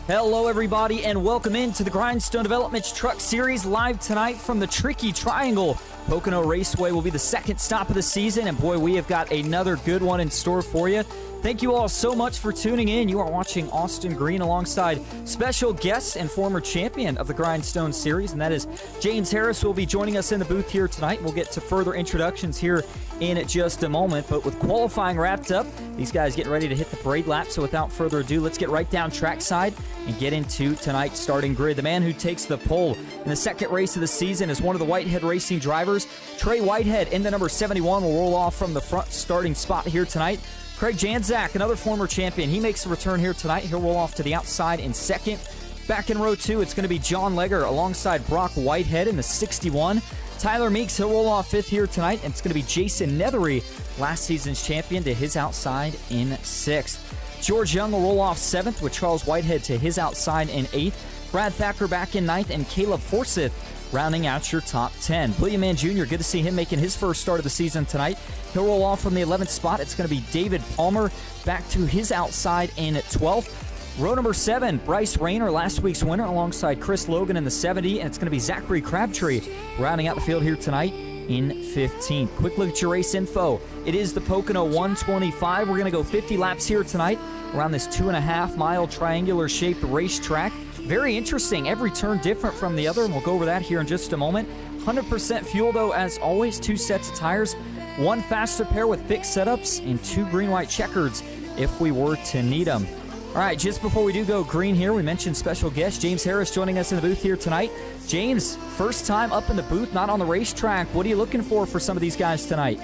Hello everybody and welcome into the Grindstone Developments Truck Series live tonight from the Tricky Triangle. Pocono Raceway will be the second stop of the season, and boy, we have got another good one in store for you. Thank you all so much for tuning in. You are watching Austin Green alongside special guest and former champion of the Grindstone Series, and that is James Harris, who will be joining us in the booth here tonight. We'll get to further introductions here in just a moment, but with qualifying wrapped up, these guys getting ready to hit the parade lap. So without further ado, let's get right down trackside and get into tonight's starting grid. The man who takes the pole in the second race of the season is one of the Whitehead Racing drivers. Trey Whitehead in the number 71 will roll off from the front starting spot here tonight. Craig Janczak, another former champion, he makes a return here tonight. He'll roll off to the outside in second. Back in row 2, it's going to be John Legger alongside Brock Whitehead in the 61. Tyler Meeks, he'll roll off fifth here tonight, and it's going to be Jason Nethery, last season's champion, to his outside in sixth. George Young will roll off seventh with Charles Whitehead to his outside in eighth. Brad Thacker back in ninth, and Caleb Forsyth rounding out your top 10. William Mann Jr., good to see him making his first start of the season tonight. He'll roll off from the 11th spot. It's going to be David Palmer back to his outside in 12th. Row number 7, Bryce Rayner, last week's winner, alongside Chris Logan in the 70, and it's going to be Zachary Crabtree rounding out the field here tonight in 15th. Quick look at your race info. It is the Pocono 125. We're going to go 50 laps here tonight around this 2.5-mile triangular-shaped racetrack. Very interesting. Every turn different from the other, and we'll go over that here in just a moment. 100% fuel, though, as always. 2 sets of tires, 1 faster pair with fixed setups, and 2 green-white checkers if we were to need them. All right, just before we do go green here, we mentioned special guest James Harris joining us in the booth here tonight. James, first time up in the booth, not on the racetrack. What are you looking for some of these guys tonight?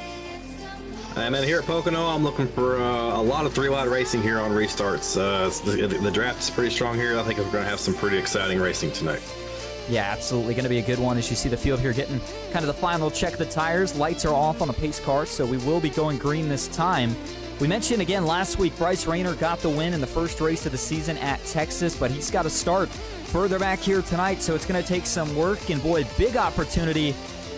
And then here at Pocono, I'm looking for a lot of 3-wide racing here on restarts. The draft is pretty strong here. I think we're going to have some pretty exciting racing tonight. Yeah, absolutely. Going to be a good one as you see the field here getting kind of the final check of the tires. Lights are off on the pace car, so we will be going green this time. We mentioned again last week, Bryce Rayner got the win in the first race of the season at Texas, but he's got to start further back here tonight, so it's going to take some work. And boy, big opportunity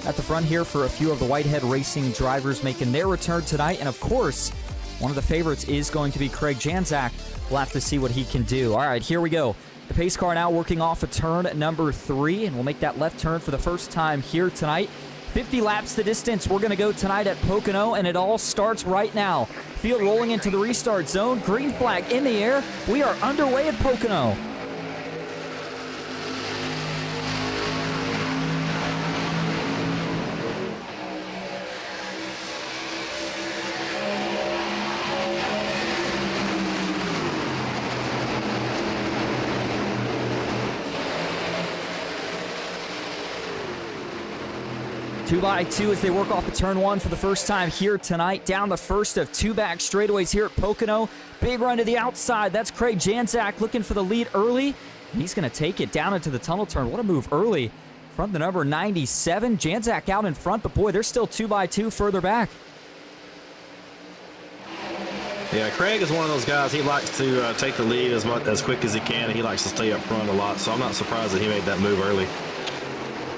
at the front here for a few of the Whitehead Racing drivers making their return tonight. And of course, one of the favorites is going to be Craig Janczak. We'll have to see what he can do. All right, here we go. The pace car now working off of turn number 3, and we'll make that left turn for the first time here tonight. 50 laps the distance we're going to go tonight at Pocono, and it all starts right now. Field rolling into the restart zone. Green flag in the air. We are underway at Pocono. Two by two as they work off of turn 1 for the first time here tonight. Down the first of 2 back straightaways here at Pocono. Big run to the outside. That's Craig Janczak looking for the lead early. And he's going to take it down into the tunnel turn. What a move early from the number 97. Janczak out in front, but boy, they're still 2 by 2 further back. Yeah, Craig is one of those guys. He likes to take the lead as quick as he can. He likes to stay up front a lot, so I'm not surprised that he made that move early.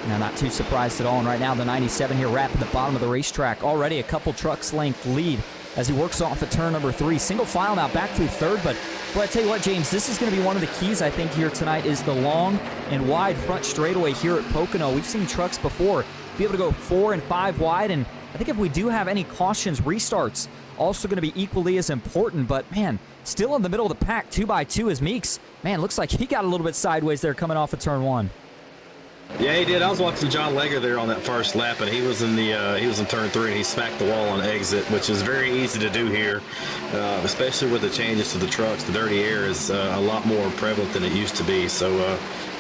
Now, not too surprised at all. And right now, the 97 here wrapping the bottom of the racetrack. Already a couple trucks length lead as he works off of turn number 3. Single file now back through third. But, boy, I tell you what, James, this is going to be one of the keys, I think, here tonight is the long and wide front straightaway here at Pocono. We've seen trucks before be able to go 4 and 5 wide. And I think if we do have any cautions, restarts also going to be equally as important. But, man, still in the middle of the pack, 2 by 2 is Meeks. Man, looks like he got a little bit sideways there coming off of turn 1. Yeah, he did. I was watching John Legger there on that first lap, and he was in turn 3, and he smacked the wall on exit, which is very easy to do here, especially with the changes to the trucks. The dirty air is a lot more prevalent than it used to be, so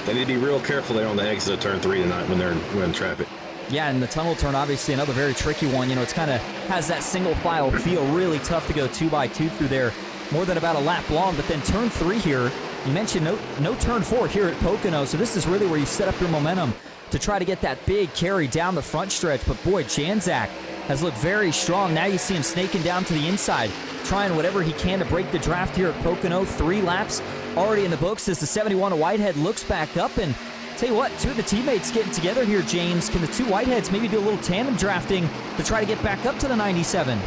they need to be real careful there on the exit of turn 3 tonight when they're in traffic. Yeah, and the tunnel turn, obviously another very tricky one. You know, it's kind of has that single file feel. Really tough to go 2 by 2 through there, more than about a lap long. But then turn 3 here, you mentioned no turn 4 here at Pocono, so this is really where you set up your momentum to try to get that big carry down the front stretch. But boy, Janczak has looked very strong. Now you see him snaking down to the inside, trying whatever he can to break the draft here at Pocono. 3 laps already in the books as the 71 of Whitehead looks back up. And tell you what, 2 of the teammates getting together here, James. Can the 2 Whiteheads maybe do a little tandem drafting to try to get back up to the 97?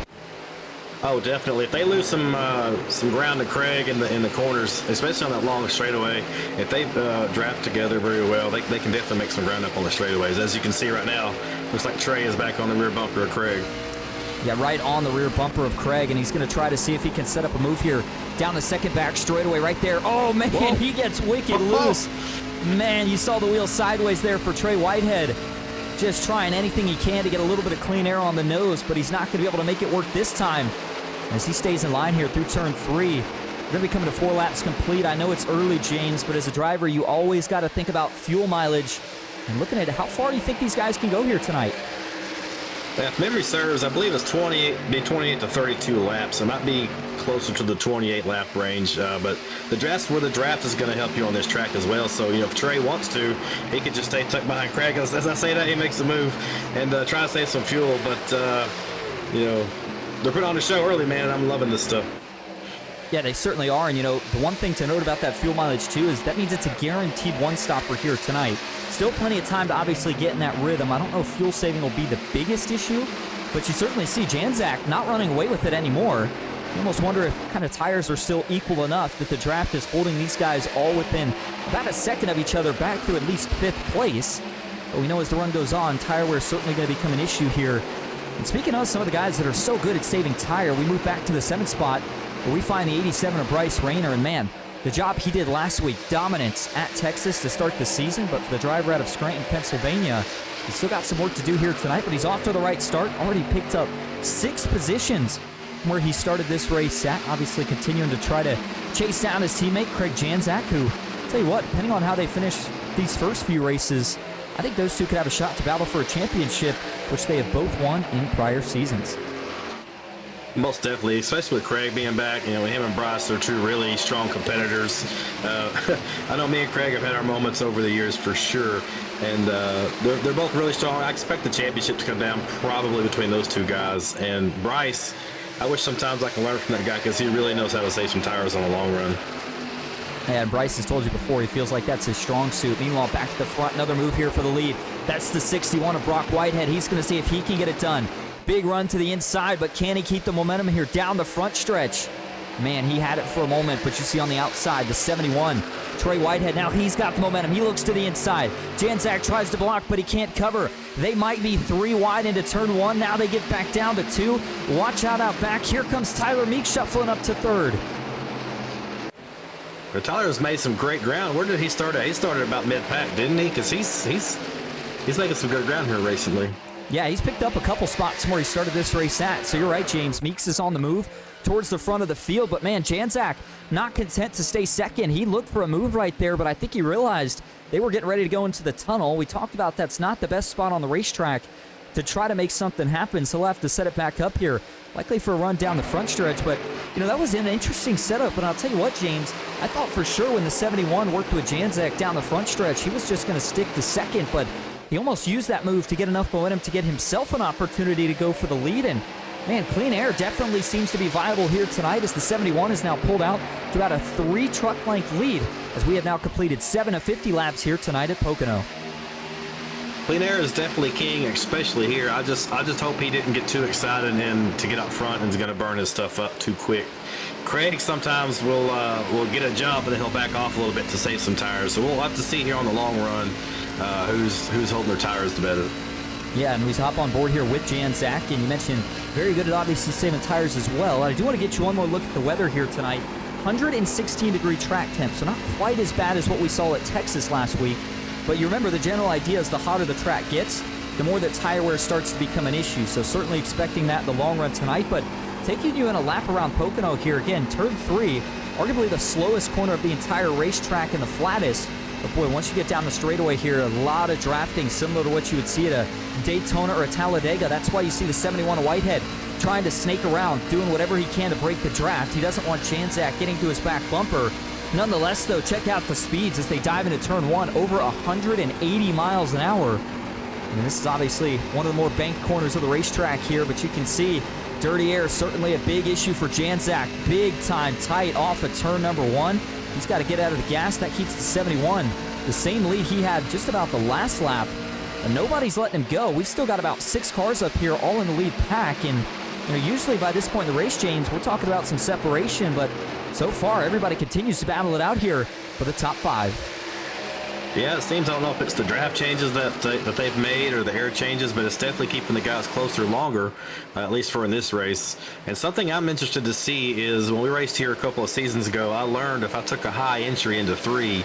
Oh, definitely. If they lose some ground to Craig in the corners, especially on that long straightaway, if they draft together very well, they can definitely make some ground up on the straightaways. As you can see right now, looks like Trey is back on the rear bumper of Craig. Yeah, right on the rear bumper of Craig, and he's going to try to see if he can set up a move here down the second back straightaway right there. Oh, man, whoa. He gets wicked loose. Man, you saw the wheel sideways there for Trey Whitehead. Just trying anything he can to get a little bit of clean air on the nose, but he's not going to be able to make it work this time as he stays in line here through turn 3. We're going to be coming to 4 laps complete. I know it's early, James, but as a driver, you always got to think about fuel mileage and looking at how far do you think these guys can go here tonight? If memory serves, I believe it's 28 to 32 laps. It might be closer to the 28 lap range, but that's where the draft is going to help you on this track as well. So, you know, if Trey wants to, he could just stay tucked behind Craig. As I say that, he makes the move and try to save some fuel. But, you know, they're putting on a show early, man. I'm loving this stuff. Yeah, they certainly are. And, you know, the one thing to note about that fuel mileage, too, is that means it's a guaranteed one-stopper here tonight. Still plenty of time to obviously get in that rhythm. I don't know if fuel saving will be the biggest issue, but you certainly see Janczak not running away with it anymore. You almost wonder if kind of tires are still equal enough that the draft is holding these guys all within about a second of each other back to at least 5th place. But we know as the run goes on, tire wear is certainly going to become an issue here. And speaking of some of the guys that are so good at saving tire, we move back to the 7th spot where we find the 87 of Bryce Rayner. And man, the job he did last week, dominance at Texas to start the season, but for the driver out of Scranton, Pennsylvania, he's still got some work to do here tonight, but he's off to the right start. Already picked up 6 positions from where he started this race at. Obviously continuing to try to chase down his teammate, Craig Janczak, who, I'll tell you what, depending on how they finish these first few races, I think those two could have a shot to battle for a championship, which they have both won in prior seasons. Most definitely, especially with Craig being back. You know, him and Bryce are two really strong competitors. I know me and Craig have had our moments over the years for sure, and they're both really strong. I expect the championship to come down probably between those two guys. And Bryce, I wish sometimes I can learn from that guy because he really knows how to save some tires on the long run. And Bryce has told you before, he feels like that's his strong suit. Meanwhile, back to the front, another move here for the lead. That's the 61 of Brock Whitehead. He's going to see if he can get it done. Big run to the inside, but can he keep the momentum here down the front stretch? Man, he had it for a moment, but you see on the outside, the 71. Trey Whitehead, now he's got the momentum. He looks to the inside. Janczak tries to block, but he can't cover. They might be 3 wide into turn 1. Now they get back down to 2. Watch out back. Here comes Tyler Meek shuffling up to 3rd. But Tyler's made some great ground. Where did he start at? He started about mid-pack, didn't he? Because he's making some good ground here recently. Yeah, he's picked up a couple spots from where he started this race at. So you're right, James. Meeks is on the move towards the front of the field. But, man, Janczak not content to stay second. He looked for a move right there, but I think he realized they were getting ready to go into the tunnel. We talked about that's not the best spot on the racetrack to try to make something happen. So he'll have to set it back up here, likely for a run down the front stretch. But, you know, that was an interesting setup. And I'll tell you what, James, I thought for sure when the 71 worked with Janczak down the front stretch, he was just going to stick to second. But he almost used that move to get enough momentum to get himself an opportunity to go for the lead. And, man, Clean Air definitely seems to be viable here tonight as the 71 is now pulled out to about a 3-truck length lead as we have now completed 7 of 50 laps here tonight at Pocono. Clean Air is definitely king, especially here. I just hope he didn't get too excited and to get up front and is going to burn his stuff up too quick. Craig sometimes will get a jump and then he'll back off a little bit to save some tires. So we'll have to see here on the long run who's holding their tires the better. Yeah, and we hop on board here with Janczak, and you mentioned very good at obviously saving tires as well. I do want to get you one more look at the weather here tonight. 116-degree track temp, so not quite as bad as what we saw at Texas last week. But you remember the general idea is the hotter the track gets, the more that tire wear starts to become an issue. So certainly expecting that in the long run tonight. But taking you in a lap around Pocono here again, turn 3, arguably the slowest corner of the entire racetrack and the flattest. But boy, once you get down the straightaway here, a lot of drafting similar to what you would see at a Daytona or a Talladega. That's why you see the 71 Whitehead trying to snake around, doing whatever he can to break the draft. He doesn't want Janczak getting to his back bumper. Nonetheless, though, check out the speeds as they dive into turn 1, over 180 miles an hour. And this is obviously one of the more banked corners of the racetrack here, but you can see dirty air certainly a big issue for Janczak. Big time tight off of turn number 1. He's got to get out of the gas. That keeps the 71 the same lead he had just about the last lap. And nobody's letting him go. We've still got about 6 cars up here all in the lead pack. And you know, usually by this point in the race, James, we're talking about some separation, but so far everybody continues to battle it out here for the top 5. Yeah, it seems, I don't know if it's the draft changes that they've made or the air changes, but it's definitely keeping the guys closer longer, at least for in this race. And something I'm interested to see is when we raced here a couple of seasons ago, I learned if I took a high entry into 3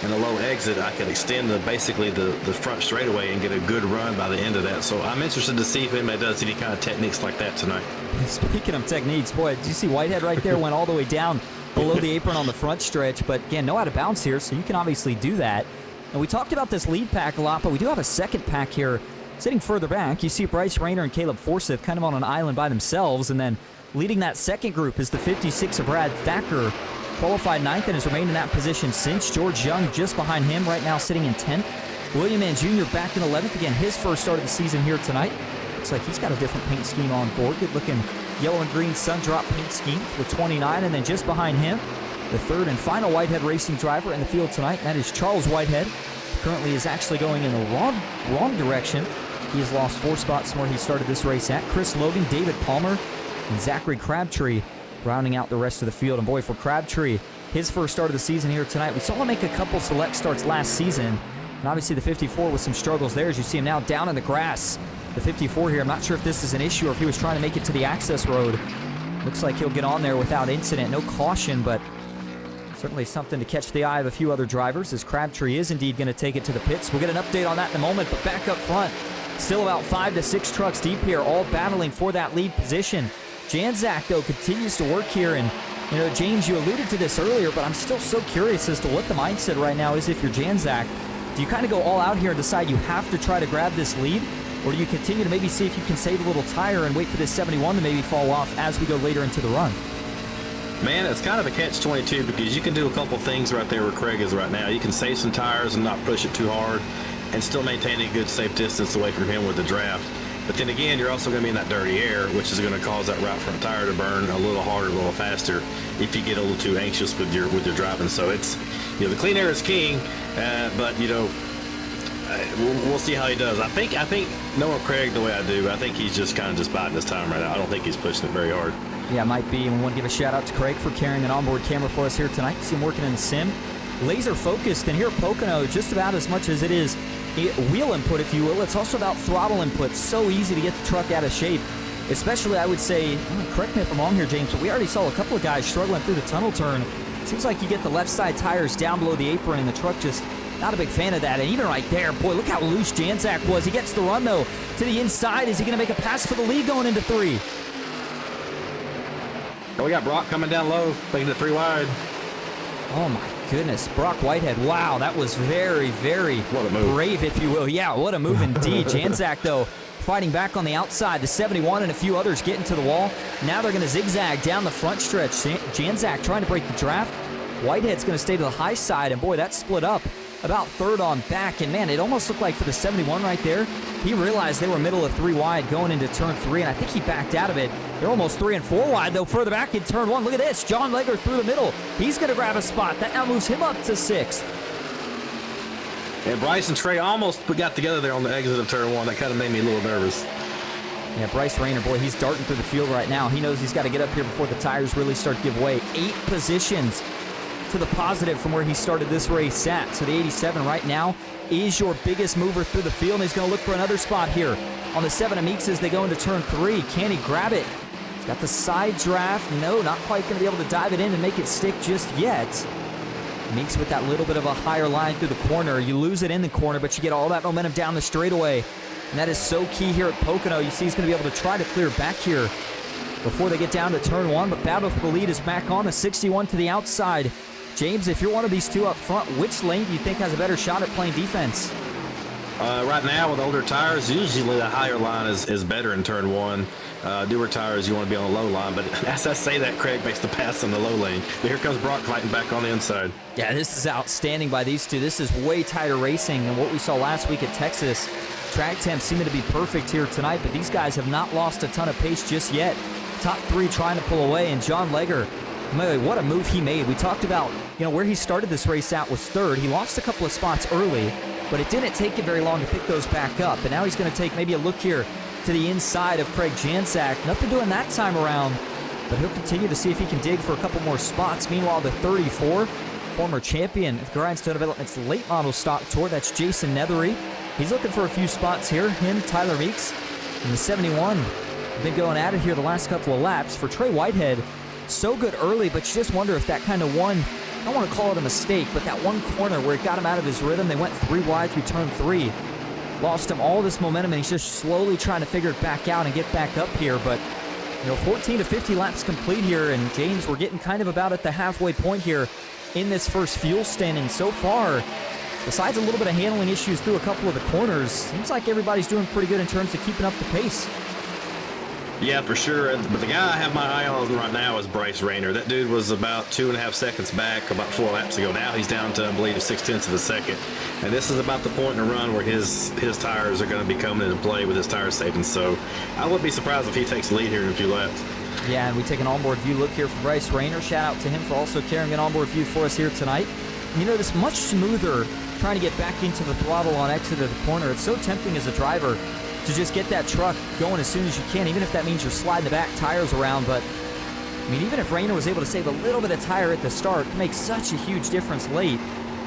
and a low exit, I could extend basically the front straightaway and get a good run by the end of that. So I'm interested to see if anybody does any kind of techniques like that tonight. Speaking of techniques, boy, did you see Whitehead right there went all the way down below the apron on the front stretch, but again, no out of bounds here, so you can obviously do that. And we talked about this lead pack a lot, but we do have a second pack here sitting further back. You see Bryce Rayner and Caleb Forsyth kind of on an island by themselves, and then leading that second group is the 56 of Brad Thacker, qualified 9th and has remained in that position since. George Young just behind him right now sitting in 10th. William Mann Jr. back in 11th. Again, his first start of the season here tonight. Looks like he's got a different paint scheme on board. Good looking yellow and green sun drop paint scheme with 29, and then just behind him, the third and final Whitehead racing driver in the field tonight, and that is Charles Whitehead. Currently is actually going in the wrong direction. He has lost 4 spots from where he started this race at. Chris Logan, David Palmer, and Zachary Crabtree rounding out the rest of the field. And boy, for Crabtree, his first start of the season here tonight. We saw him make a couple select starts last season. And obviously the 54 with some struggles there as you see him now down in the grass. The 54 here, I'm not sure if this is an issue or if he was trying to make it to the access road. Looks like he'll get on there without incident. No caution, but certainly something to catch the eye of a few other drivers as Crabtree is indeed going to take it to the pits. We'll get an update on that in a moment, but back up front, still about 5 to 6 trucks deep here, all battling for that lead position. Janczak, though, continues to work here, and, you know, James, you alluded to this earlier, but I'm still so curious as to what the mindset right now is if you're Janczak. Do you kind of go all out here and decide you have to try to grab this lead, Or do you continue to maybe see if you can save a little tire and wait for this 71 to maybe fall off as we go later into the run? Man, it's kind of a catch-22 because you can do a couple things right there where Craig is right now. You can save some tires and not push it too hard and still maintain a good safe distance away from him with the draft. But then again, you're also going to be in that dirty air, which is going to cause that right front tire to burn a little harder, a little faster if you get a little too anxious with your driving. So it's, the clean air is king, but we'll see how he does. I think knowing Craig the way I do, I think he's just kind of just biding his time right now. I don't think he's pushing it very hard. Yeah, it might be. And we want to give a shout out to Craig for carrying an onboard camera for us here tonight. See him working in the sim. Laser focused, and here at Pocono, just about as much as it is wheel input, if you will, it's also about throttle input. So easy to get the truck out of shape. Especially, I would say, correct me if I'm wrong here, James, but we already saw a couple of guys struggling through the tunnel turn. Seems like you get the left side tires down below the apron, and the truck just not a big fan of that. And even right there, boy, look how loose Janczak was. He gets the run, though, to the inside. Is he going to make a pass for the lead going into 3? Oh, we got Brock coming down low, taking it 3 wide. Oh, my goodness. Brock Whitehead. Wow, that was very, very brave, if you will. Yeah, what a move indeed. Janczak, though, fighting back on the outside. The 71 and a few others getting to the wall. Now they're going to zigzag down the front stretch. Janczak trying to break the draft. Whitehead's going to stay to the high side, and boy, that split up about third on back. And man, it almost looked like for the 71 right there, he realized they were middle of 3 wide going into turn 3, and I think he backed out of it. They're almost 3 and 4 wide, though, further back in turn 1. Look at this. John Legger through the middle. He's going to grab a spot. That now moves him up to 6th. And Bryce and Trey almost got together there on the exit of turn 1. That kind of made me a little nervous. Yeah, Bryce Rayner, boy, he's darting through the field right now. He knows he's got to get up here before the tires really start to give way. 8 positions to the positive from where he started this race at. So the 87 right now is your biggest mover through the field. And he's going to look for another spot here on the 7 of Meeks as they go into turn 3. Can he grab it? He's got the side draft. No, not quite going to be able to dive it in and make it stick just yet. Meeks with that little bit of a higher line through the corner. You lose it in the corner, but you get all that momentum down the straightaway. And that is so key here at Pocono. You see he's going to be able to try to clear back here before they get down to turn 1. But battle for the lead is back on. The 61 to the outside. James, if you're one of these two up front, which lane do you think has a better shot at playing defense? Right now, with older tires, usually the higher line is better in turn 1. Newer tires, you want to be on the low line. But as I say that, Craig makes the pass in the low lane. But here comes Brock fighting back on the inside. Yeah, this is outstanding by these two. This is way tighter racing than what we saw last week at Texas. Track temps seeming to be perfect here tonight, but these guys have not lost a ton of pace just yet. Top 3 trying to pull away, and John Legger, what a move he made. We talked about, where he started this race out was 3rd. He lost a couple of spots early, but it didn't take him very long to pick those back up. And now he's going to take maybe a look here to the inside of Craig Janczak. Nothing doing that time around, but he'll continue to see if he can dig for a couple more spots. Meanwhile, the 34, former champion of Grindstone Developments late model stock tour, that's Jason Nethery. He's looking for a few spots here. Him, Tyler Meeks, and the 71. Been going at it here the last couple of laps. For Trey Whitehead, so good early, but you just wonder if that kind of one, I don't want to call it a mistake, but that one corner where it got him out of his rhythm, they went 3 wide through turn 3. Lost him all this momentum, and he's just slowly trying to figure it back out and get back up here. But, 14 to 50 laps complete here, and James, we're getting kind of about at the halfway point here in this first fuel stint, and so far, besides a little bit of handling issues through a couple of the corners, seems like everybody's doing pretty good in terms of keeping up the pace. Yeah, for sure. But the guy I have my eye on right now is Bryce Rayner. That dude was about 2.5 seconds back about 4 laps ago. Now he's down to, I believe, 0.6 of a second. And this is about the point in the run where his tires are going to be coming into play with his tire savings. So I wouldn't be surprised if he takes the lead here in a few laps. Yeah, and we take an onboard view look here for Bryce Rayner. Shout out to him for also carrying an onboard view for us here tonight. And this much smoother trying to get back into the throttle on exit of the corner. It's so tempting as a driver to just get that truck going as soon as you can, even if that means you're sliding the back tires around. But, even if Rayner was able to save a little bit of tire at the start, it can make such a huge difference late.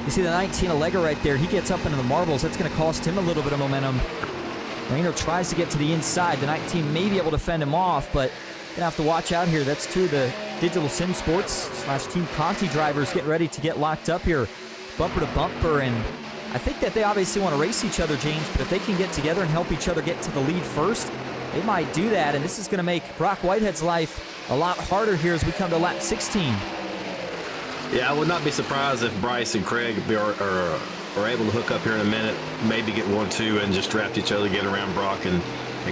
You see the 19 Allega right there. He gets up into the marbles. That's going to cost him a little bit of momentum. Rayner tries to get to the inside. The 19 may be able to fend him off, but going to have to watch out here. That's 2 of the Digital Sim Sports / Team Conti drivers getting ready to get locked up here, bumper to bumper. And I think that they obviously want to race each other, James, but if they can get together and help each other get to the lead first, they might do that. And this is going to make Brock Whitehead's life a lot harder here as we come to lap 16. Yeah, I would not be surprised if Bryce and Craig are able to hook up here in a minute, maybe get 1-2 and just draft each other, get around Brock, and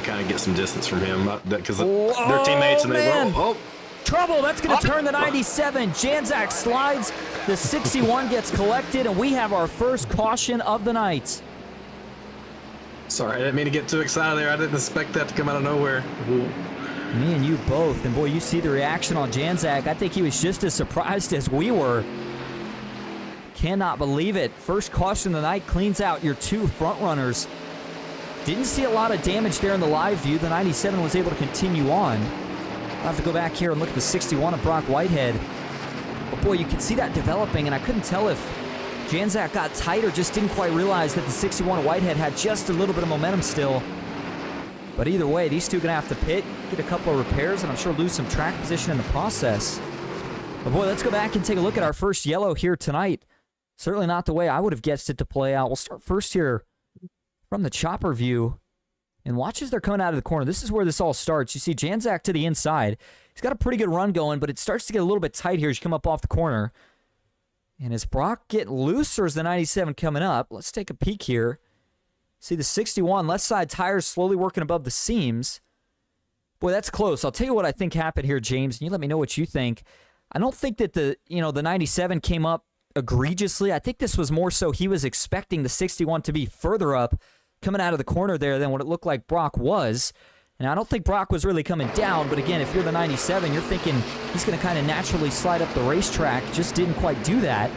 kind of get some distance from him. Because they're teammates and they Trouble, that's going to turn the 97. Janzak slides, the 61 gets collected, and we have our first caution of the night. Sorry, I didn't mean to get too excited there. I didn't expect that to come out of nowhere. Me and you both, and boy, you see the reaction on Janzak. I think he was just as surprised as we were. Cannot believe it. First caution of the night cleans out your two front runners. Didn't see a lot of damage there in the live view. The 97 was able to continue on. I'll have to go back here and look at the 61 of Brock Whitehead. But boy, you can see that developing, and I couldn't tell if Janzak got tight or just didn't quite realize that the 61 of Whitehead had just a little bit of momentum still. But either way, these two are going to have to pit, get a couple of repairs, and I'm sure lose some track position in the process. But boy, let's go back and take a look at our first yellow here tonight. Certainly not the way I would have guessed it to play out. We'll start first here from the chopper view. And watch as they're coming out of the corner. This is where this all starts. You see Janzak to the inside. He's got a pretty good run going, but it starts to get a little bit tight here as you come up off the corner. And is Brock getting loose, or is the 97 coming up? Let's take a peek here. See the 61 left side tires slowly working above the seams. Boy, that's close. I'll tell you what I think happened here, James, and you let me know what you think. I don't think that the 97 came up egregiously. I think this was more so he was expecting the 61 to be further up coming out of the corner there than what it looked like Brock was. And I don't think Brock was really coming down, but again, if you're the 97, you're thinking he's going to kind of naturally slide up the racetrack. Just didn't quite do that.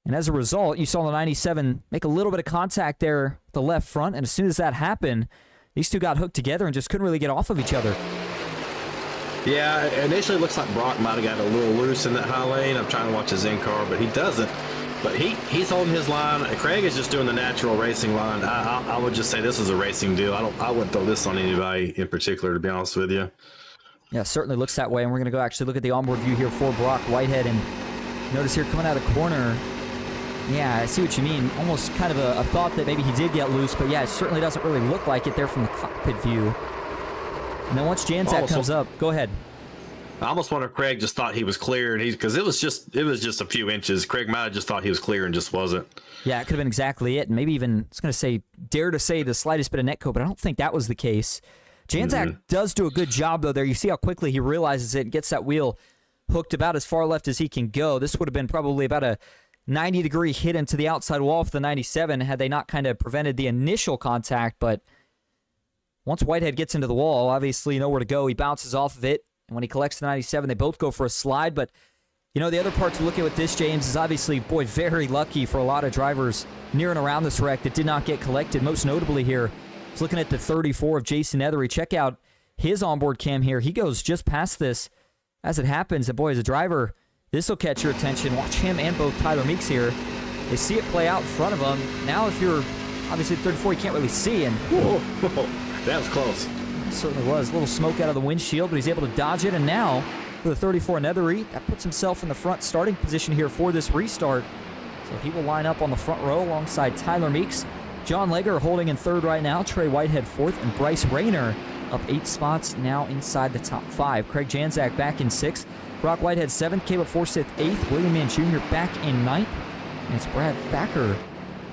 And as a result, you saw the 97 make a little bit of contact there with the left front, and as soon as that happened, these two got hooked together and just couldn't really get off of each other. Yeah, initially it looks like Brock might have got a little loose in that high lane. I'm trying to watch his in-car, but he doesn't. But he's holding his line. Craig is just doing the natural racing line. I would just say this is a racing deal. I wouldn't throw this on anybody in particular, to be honest with you. Yeah, certainly looks that way. And we're going to go actually look at the onboard view here for Brock Whitehead. And notice here coming out of the corner, yeah, I see what you mean. Almost kind of a thought that maybe he did get loose. But yeah, it certainly doesn't really look like it there from the cockpit view. And then once Janzak comes up, go ahead. I almost wonder if Craig just thought he was clear, and because it was just a few inches. Craig might have just thought he was clear and just wasn't. Yeah, it could have been exactly it, and maybe even I was going to dare to say the slightest bit of netcode, but I don't think that was the case. Janzak does do a good job though there. You see how quickly he realizes it and gets that wheel hooked about as far left as he can go. This would have been probably about a 90-degree hit into the outside wall for the 97 had they not kind of prevented the initial contact. But once Whitehead gets into the wall, obviously nowhere to go. He bounces off of it. And when he collects the 97, they both go for a slide. But, the other part to look at with this, James, is obviously, boy, very lucky for a lot of drivers near and around this wreck that did not get collected. Most notably here, I was looking at the 34 of Jason Ethery. Check out his onboard cam here. He goes just past this as it happens. And, boy, as a driver, this will catch your attention. Watch him and both Tyler Meeks here. They see it play out in front of them. Now, if you're obviously 34, you can't really see. And whoa, that was close. Certainly was. A little smoke out of the windshield, but he's able to dodge it. And now, for the 34 Nethery, that puts himself in the front starting position here for this restart. So he will line up on the front row alongside Tyler Meeks. John Legger holding in third right now. Trey Whitehead fourth. And Bryce Rayner up 8 spots now inside the top 5. Craig Janzak back in 6th. Brock Whitehead 7th. Caleb Forsyth 8th. William Mann Jr. back in 9th. And it's Brad Thacker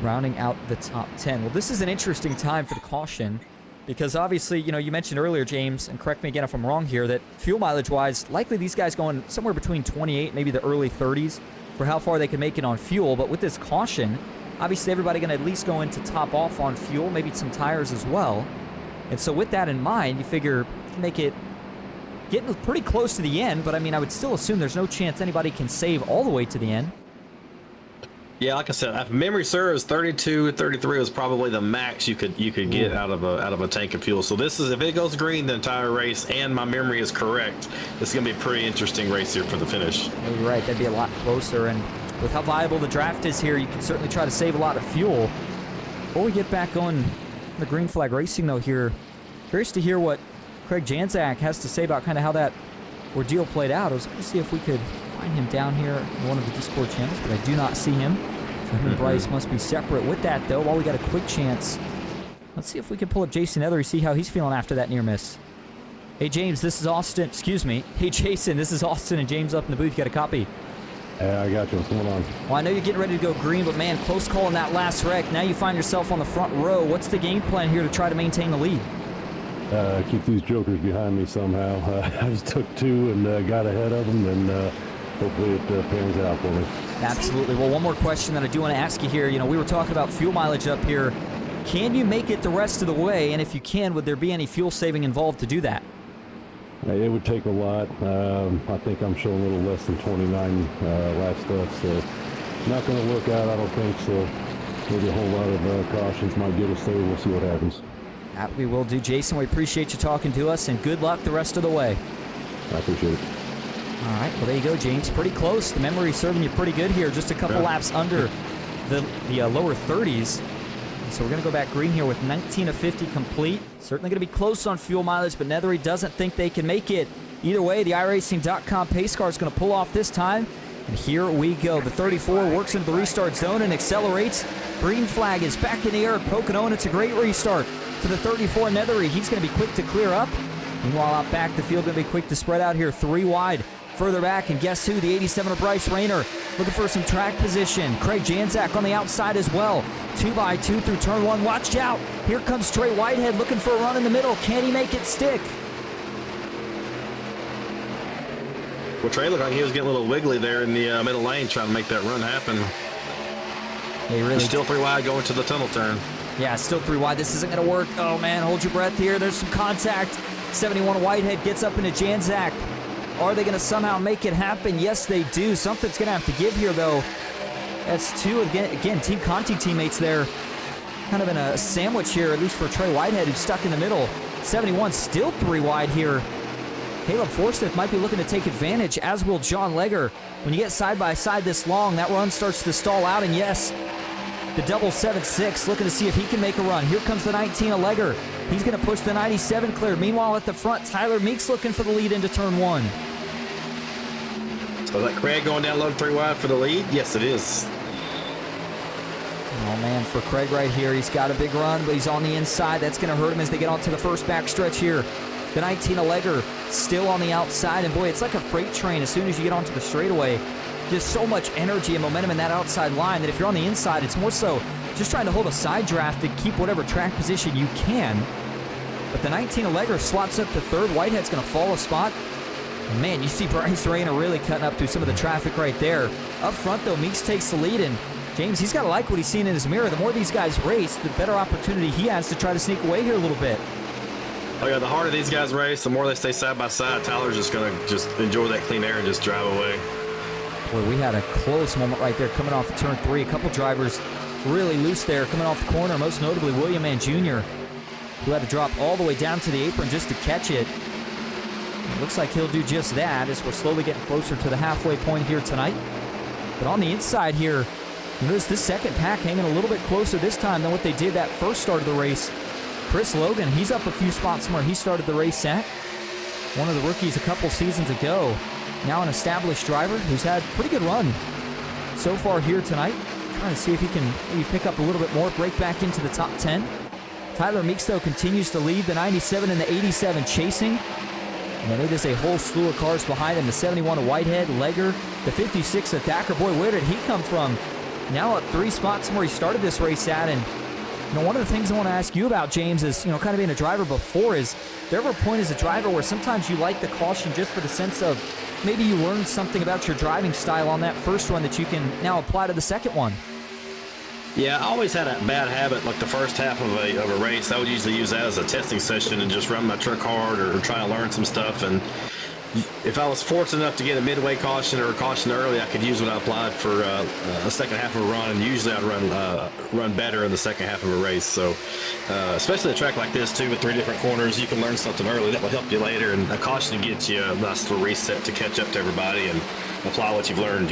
rounding out the top 10. Well, this is an interesting time for the caution. Because obviously, you mentioned earlier, James, and correct me again if I'm wrong here, that fuel mileage-wise, likely these guys going somewhere between 28, maybe the early 30s for how far they can make it on fuel. But with this caution, obviously everybody going to at least go in to top off on fuel, maybe some tires as well. And so with that in mind, you figure you can make it getting pretty close to the end. But, I would still assume there's no chance anybody can save all the way to the end. Yeah, like I said, if memory serves, 32, 33 was probably the max you could get out of a tank of fuel. So this is, if it goes green the entire race, and my memory is correct, it's going to be a pretty interesting race here for the finish. You're right, that'd be a lot closer. And with how viable the draft is here, you can certainly try to save a lot of fuel. Before we get back on the green flag racing, though, here, curious to hear what Craig Janzak has to say about kind of how that ordeal played out. I was going to see if we could find him down here in one of the Discord channels, but I do not see him. So him and Bryce must be separate. With that, though, while we got a quick chance, let's see if we can pull up Jason Ethery, see how he's feeling after that near miss. Hey, James, this is Austin. Excuse me. Hey, Jason, this is Austin and James up in the booth. You got a copy? Yeah, I got you. What's going on? Well, I know you're getting ready to go green, but man, close call in that last wreck. Now you find yourself on the front row. What's the game plan here to try to maintain the lead? Keep these jokers behind me somehow. I just took two and got ahead of them, and hopefully it pans out for me. Absolutely. Well, one more question that I do want to ask you here. You know, we were talking about fuel mileage up here. Can you make it the rest of the way? And if you can, would there be any fuel saving involved to do that? It would take a lot. I think I'm showing a little less than 29 lap stuff, so not going to work out, I don't think. So maybe a whole lot of cautions might get us there. We'll see what happens. That we will do. Jason, we appreciate you talking to us, and good luck the rest of the way. I appreciate it. All right, well, there you go, James. Pretty close. The memory's serving you pretty good here. Just a couple laps under the lower 30s. So we're going to go back green here with 19 of 50 complete. Certainly going to be close on fuel mileage, but Nethery doesn't think they can make it. Either way, the iRacing.com pace car is going to pull off this time. And here we go. The 34 works into the restart zone and accelerates. Green flag is back in the air at Pocono, and it's a great restart for the 34 Nethery. He's going to be quick to clear up. Meanwhile, out back, the field going to be quick to spread out here. 3 wide. Further back, and guess who? The 87 of Bryce Rayner looking for some track position. Craig Janzak on the outside as well. 2x2 through turn 1. Watch out. Here comes Trey Whitehead looking for a run in the middle. Can he make it stick? Well, Trey looked like he was getting a little wiggly there in the middle lane trying to make that run happen. He's still 3 wide going to the tunnel turn. Yeah, still 3 wide. This isn't going to work. Oh, man, hold your breath here. There's some contact. 71 Whitehead gets up into Janzak. Are they going to somehow make it happen? Yes, they do. Something's going to have to give here, though. That's 2 again. Team Conti teammates there, kind of in a sandwich here, at least for Trey Whitehead, who's stuck in the middle. 71 still 3 wide here. Caleb Forsyth might be looking to take advantage, as will John Legger. When you get side by side this long, that run starts to stall out, and yes, the double 7-6 looking to see if he can make a run. Here comes the 19 of Legger. He's going to push the 97 clear. Meanwhile, at the front, Tyler Meeks looking for the lead into turn 1. So that Craig going down low 3 wide for the lead? Yes, it is. Oh, man, for Craig right here, he's got a big run, but he's on the inside. That's going to hurt him as they get onto the first back stretch here. The 19 of Legger still on the outside, and boy, it's like a freight train as soon as you get onto the straightaway. Just so much energy and momentum in that outside line that if you're on the inside, it's more so just trying to hold a side draft to keep whatever track position you can. But the 19 of Legger slots up to third. Whitehead's going to fall a spot. And man, you see Bryce Rayner really cutting up through some of the traffic right there. Up front, though, Meeks takes the lead, and James, he's got to like what he's seen in his mirror. The more these guys race, the better opportunity he has to try to sneak away here a little bit. Oh, yeah, the harder these guys race, the more they stay side by side. Tyler's just going to just enjoy that clean air and just drive away. Boy, we had a close moment right there coming off of turn 3. A couple drivers really loose there coming off the corner, most notably William Mann Jr., who had to drop all the way down to the apron just to catch it. It looks like he'll do just that as we're slowly getting closer to the halfway point here tonight. But on the inside here, you notice this second pack hanging a little bit closer this time than what they did that first start of the race. Chris Logan, he's up a few spots from where he started the race at. One of the rookies a couple seasons ago. Now an established driver who's had a pretty good run so far here tonight. Trying to see if he can maybe pick up a little bit more, break back into the top 10. Tyler Meeks, though, continues to lead. The 97 and the 87 chasing. And it is a whole slew of cars behind him. The 71 of Whitehead, Legger, the 56 of Thacker. Boy, where did he come from? Now up 3 spots from where he started this race at. And one of the things I want to ask you about, James, is, kind of being a driver before, is there ever a point as a driver where sometimes you like the caution just for the sense of maybe you learned something about your driving style on that first run that you can now apply to the second one? Yeah, I always had a bad habit, like the first half of a race. I would usually use that as a testing session and just run my truck hard or try to learn some stuff. And if I was fortunate enough to get a midway caution or a caution early, I could use what I applied for a second half of a run. And usually I'd run better in the second half of a race. So especially a track like this, too, with 3 different corners, you can learn something early that will help you later. And a caution gets you a nice little reset to catch up to everybody and apply what you've learned,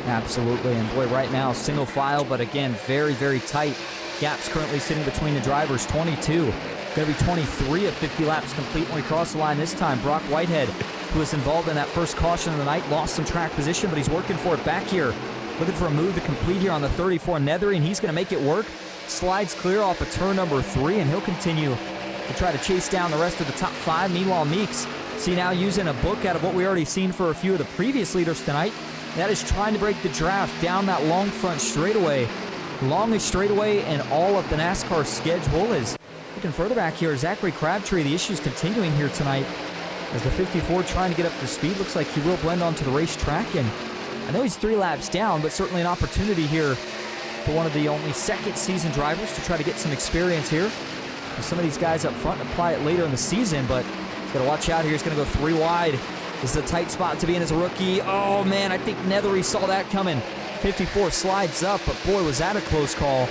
Absolutely, and boy, right now, single file, but again, very, very tight. Gaps currently sitting between the drivers, 22. Going to be 23 of 50 laps complete when we cross the line this time. Brock Whitehead, who was involved in that first caution of the night, lost some track position, but he's working for it back here. Looking for a move to complete here on the 34 Nethery, and he's going to make it work. Slides clear off of turn number 3, and he'll continue to try to chase down the rest of the top 5. Meanwhile, Meeks, see now using a book out of what we already seen for a few of the previous leaders tonight. That is trying to break the draft down that long front straightaway. Longest straightaway in all of the NASCAR schedule. Is looking further back here, Zachary Crabtree. The issues continuing here tonight as the 54 trying to get up to speed. Looks like he will blend onto the racetrack, and I know he's 3 laps down, but certainly an opportunity here for one of the only second season drivers to try to get some experience here. Some of these guys up front apply it later in the season, but he's got to watch out here. He's going to go 3 wide. This is a tight spot to be in as a rookie. Oh, man, I think Nethery saw that coming. 54 slides up, but boy, was that a close call.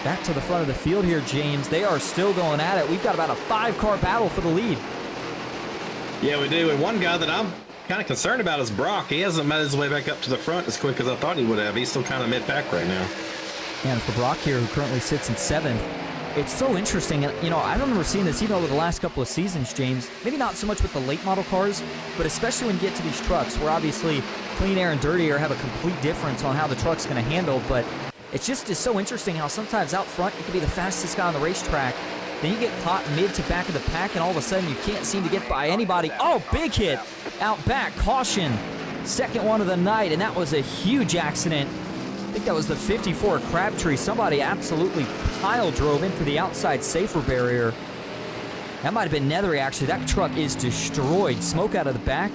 Back to the front of the field here, James. They are still going at it. We've got about a 5-car battle for the lead. Yeah, we do. And one guy that I'm kind of concerned about is Brock. He hasn't made his way back up to the front as quick as I thought he would have. He's still kind of mid-pack right now. And for Brock here, who currently sits in 7th, it's so interesting. You know, I remember seeing this even over the last couple of seasons, James. Maybe not so much with the late model cars, but especially when you get to these trucks where obviously clean air and dirty air have a complete difference on how the truck's going to handle. But it's just is so interesting how sometimes out front you can be the fastest guy on the racetrack. Then you get caught mid to back of the pack, and all of a sudden you can't seem to get by anybody. Oh, big hit out back. Caution. Second one of the night, and that was a huge accident. I think that was the 54 Crabtree. Somebody absolutely pile drove into the outside safer barrier. That might have been Nethery, actually. That truck is destroyed. Smoke out of the back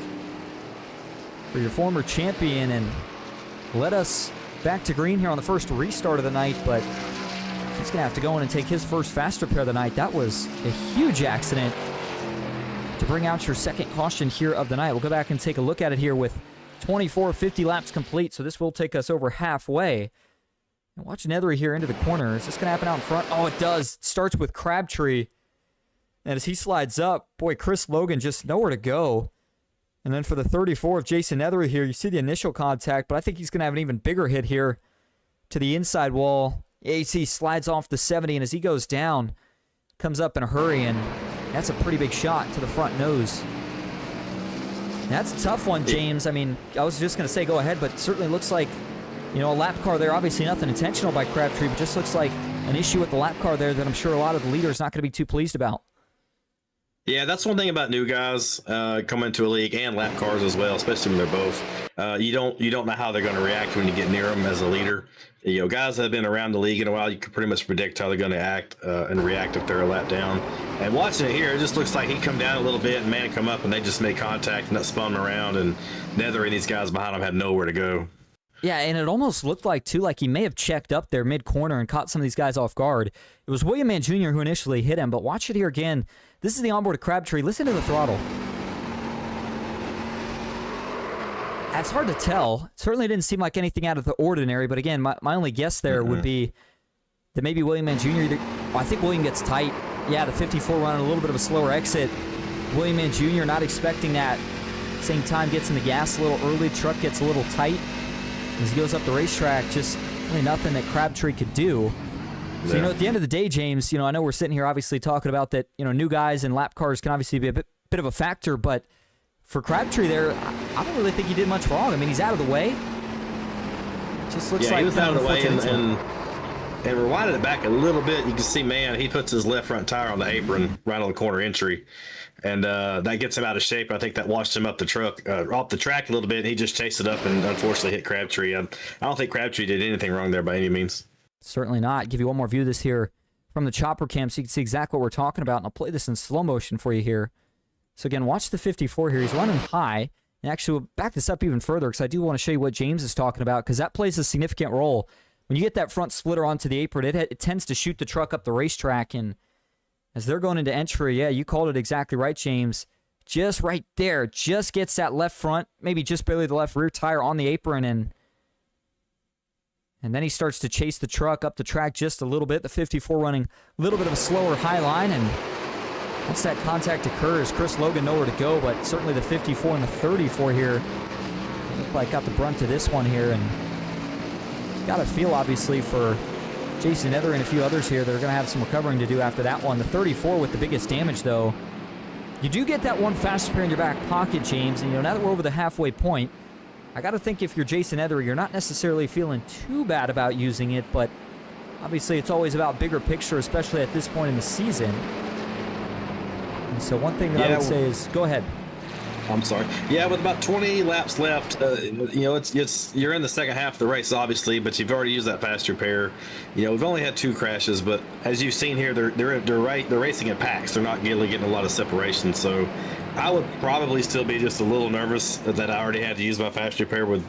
for your former champion, and led us back to green here on the first restart of the night, but he's going to have to go in and take his first fast repair of the night. That was a huge accident to bring out your second caution here of the night. We'll go back and take a look at it here with 50 laps complete, so this will take us over halfway. And watch Nethery here into the corner. Is this going to happen out in front? Oh, it does. It starts with Crabtree. And as he slides up, boy, Chris Logan just nowhere to go. And then for the 34 of Jason Nethery here, you see the initial contact, but I think he's going to have an even bigger hit here to the inside wall. AC slides off the 70, and as he goes down, comes up in a hurry, and that's a pretty big shot to the front nose. That's a tough one, James. I mean, I was just going to say go ahead, but certainly looks like, you know, a lap car there. Obviously nothing intentional by Crabtree, but just looks like an issue with the lap car there that I'm sure a lot of the leaders not going to be too pleased about. Yeah, that's one thing about new guys coming into a league, and lap cars as well, especially when they're both. You don't know how they're going to react when you get near them as a leader. You know, guys that have been around the league in a while, you can pretty much predict how they're going to act and react if they're a lap down. And watching it here, it just looks like he come down a little bit and man come up, and they just made contact and that spun him around. And Nethery and these guys behind him had nowhere to go. Yeah, and it almost looked like, too, like he may have checked up there mid-corner and caught some of these guys off guard. It was William Mann Jr. who initially hit him, but watch it here again. This is the onboard of Crabtree. Listen to the throttle. It's hard to tell. It certainly didn't seem like anything out of the ordinary, but again, my only guess there would be that maybe William Mann Jr. I think William gets tight. Yeah, the 54 running a little bit of a slower exit. William Mann Jr. not expecting that. At the same time, gets in the gas a little early. Truck gets a little tight. As he goes up the racetrack, just really nothing that Crabtree could do. So, you know, at the end of the day, James, you know, I know we're sitting here obviously talking about that, you know, new guys and lap cars can obviously be a bit of a factor, but for Crabtree there, I don't really think he did much wrong. I mean, he's out of the way. It just looks like he was out of the way, and rewinded it back a little bit. You can see, man, he puts his left front tire on the apron right on the corner entry, and that gets him out of shape. I think that washed him up the track a little bit. He just chased it up and unfortunately hit Crabtree. I don't think Crabtree did anything wrong there by any means. Certainly not. Give you one more view of this here from the chopper cam so you can see exactly what we're talking about, and I'll play this in slow motion for you here. So again, watch the 54 here. He's running high, and actually we'll back this up even further because I do want to show you what James is talking about, because that plays a significant role. When you get that front splitter onto the apron, it tends to shoot the truck up the racetrack, and as they're going into entry, yeah, you called it exactly right, James. Just right there, just gets that left front, maybe just barely the left rear tire on the apron, and then he starts to chase the truck up the track just a little bit. The 54 running a little bit of a slower high line, and once that contact occurs, Chris Logan nowhere to go, but certainly the 54 and the 34 here look like got the brunt of this one here, and got to feel, obviously, for Jason Nethery and a few others here that are going to have some recovering to do after that one. The 34 with the biggest damage, though. You do get that one fast repair in your back pocket, James, and you know, now that we're over the halfway point, I got to think if you're Jason Nethery, you're not necessarily feeling too bad about using it, but obviously it's always about bigger picture, especially at this point in the season. And so one thing that I would say is, go ahead. I'm sorry. Yeah, with about 20 laps left, you're in the second half of the race, obviously, but you've already used that fast repair. We've only had 2 crashes, but as you've seen here, they're racing in packs. They're not really getting a lot of separation. So I would probably still be just a little nervous that I already had to use my fast repair with,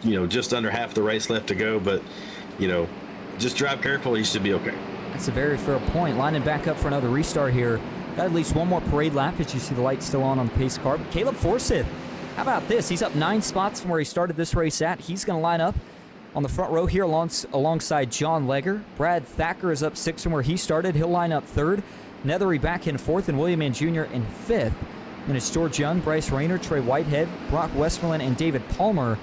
just under half the race left to go. But just drive careful. You should be okay. That's a very fair point. Lining back up for another restart here. Got at least one more parade lap as you see the light still on the pace car. But Caleb Forsyth, how about this? He's up 9 spots from where he started this race at. He's going to line up on the front row here alongside John Legger. Brad Thacker is up 6 from where he started. He'll line up 3rd. Nethery back in 4th, and William Mann Jr. in 5th. Then it's George Young, Bryce Rayner, Trey Whitehead, Brock Westmoreland, and David Palmer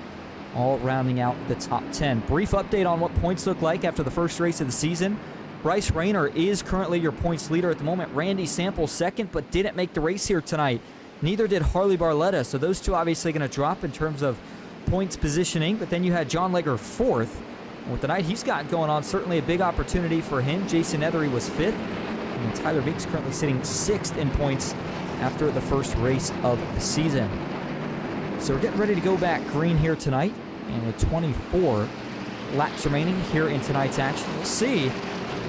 all rounding out the top 10. Brief update on what points look like after the first race of the season. Bryce Rayner is currently your points leader at the moment. Randy Sample 2nd, but didn't make the race here tonight. Neither did Harley Barletta, so those two obviously going to drop in terms of points positioning. But then you had John Legger 4th. And with the night he's got going on, certainly a big opportunity for him. Jason Nethery was 5th. And Tyler Biggs currently sitting 6th in points after the first race of the season. So we're getting ready to go back green here tonight. And with 24 laps remaining here in tonight's action, we'll see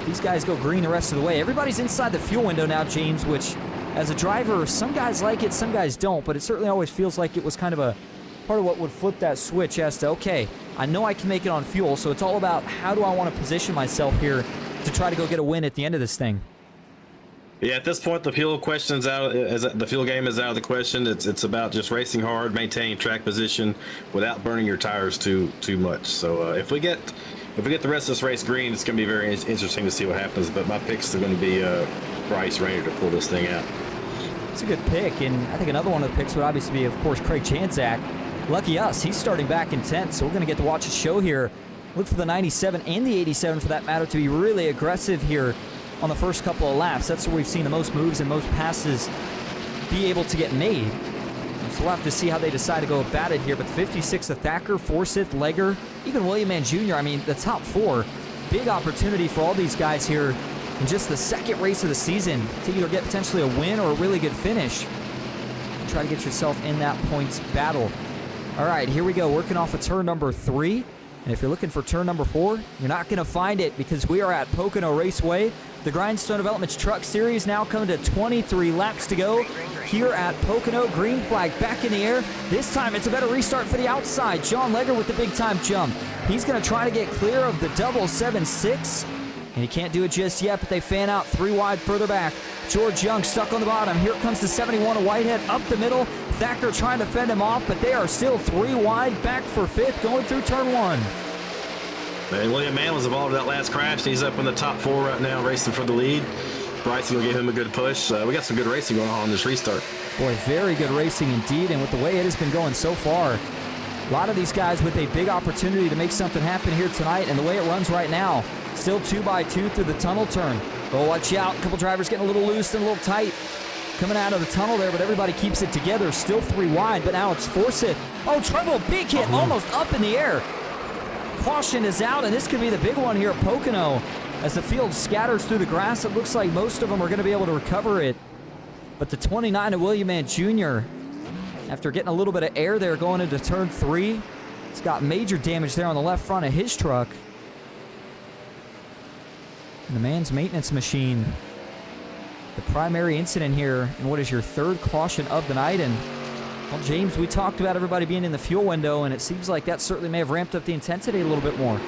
these guys go green the rest of the way. Everybody's inside the fuel window now, James, which as a driver, some guys like it, some guys don't, but it certainly always feels like it was kind of a part of what would flip that switch as to, okay, I know I can make it on fuel, so it's all about how do I want to position myself here to try to go get a win at the end of this thing. Yeah, at this point, the fuel question's out. The fuel game is out of the question. It's about just racing hard, maintaining track position without burning your tires too much. So if we get the rest of this race green, it's going to be very interesting to see what happens. But my picks are going to be Bryce Rayner to pull this thing out. It's a good pick, and I think another one of the picks would obviously be, of course, Craig Chanzak. Lucky us, he's starting back in 10th, so we're going to get to watch a show here. Look for the 97 and the 87, for that matter, to be really aggressive here on the first couple of laps. That's where we've seen the most moves and most passes be able to get made. So we'll have to see how they decide to go about it here. But 56 of Thacker, Forsyth, Legger, even William Mann Jr. I mean, the top 4, big opportunity for all these guys here in just the second race of the season to either get potentially a win or a really good finish. And try to get yourself in that points battle. All right, here we go, working off of turn number 3. And if you're looking for turn number 4, you're not going to find it because we are at Pocono Raceway. The Grindstone Developments Truck Series now coming to 23 laps to go here at Pocono. Green flag back in the air. This time it's a better restart for the outside. John Legger with the big time jump. He's going to try to get clear of the 776. And he can't do it just yet, but they fan out 3 wide further back. George Young stuck on the bottom. Here comes the 71 of Whitehead up the middle. Thacker trying to fend him off, but they are still 3 wide back for 5th going through turn 1. And William Mann was involved in that last crash. He's up in the top 4 right now, racing for the lead. Bryson will give him a good push. We got some good racing going on this restart. Boy, very good racing indeed, and with the way it has been going so far, a lot of these guys with a big opportunity to make something happen here tonight, and the way it runs right now, still 2x2 through the tunnel turn. Oh, watch out. A couple drivers getting a little loose and a little tight coming out of the tunnel there, but everybody keeps it together. Still 3 wide, but now it's Forsyth. Oh, trouble, big hit, almost up in the air. Caution is out, and this could be the big one here at Pocono. As the field scatters through the grass, it looks like most of them are going to be able to recover it. But the 29 of William Mann Jr., after getting a little bit of air there going into turn 3, he's got major damage there on the left front of his truck. And the man's maintenance machine, the primary incident here, and what is your 3rd caution of the night. And well, James, we talked about everybody being in the fuel window, and it seems like that certainly may have ramped up the intensity a little bit more.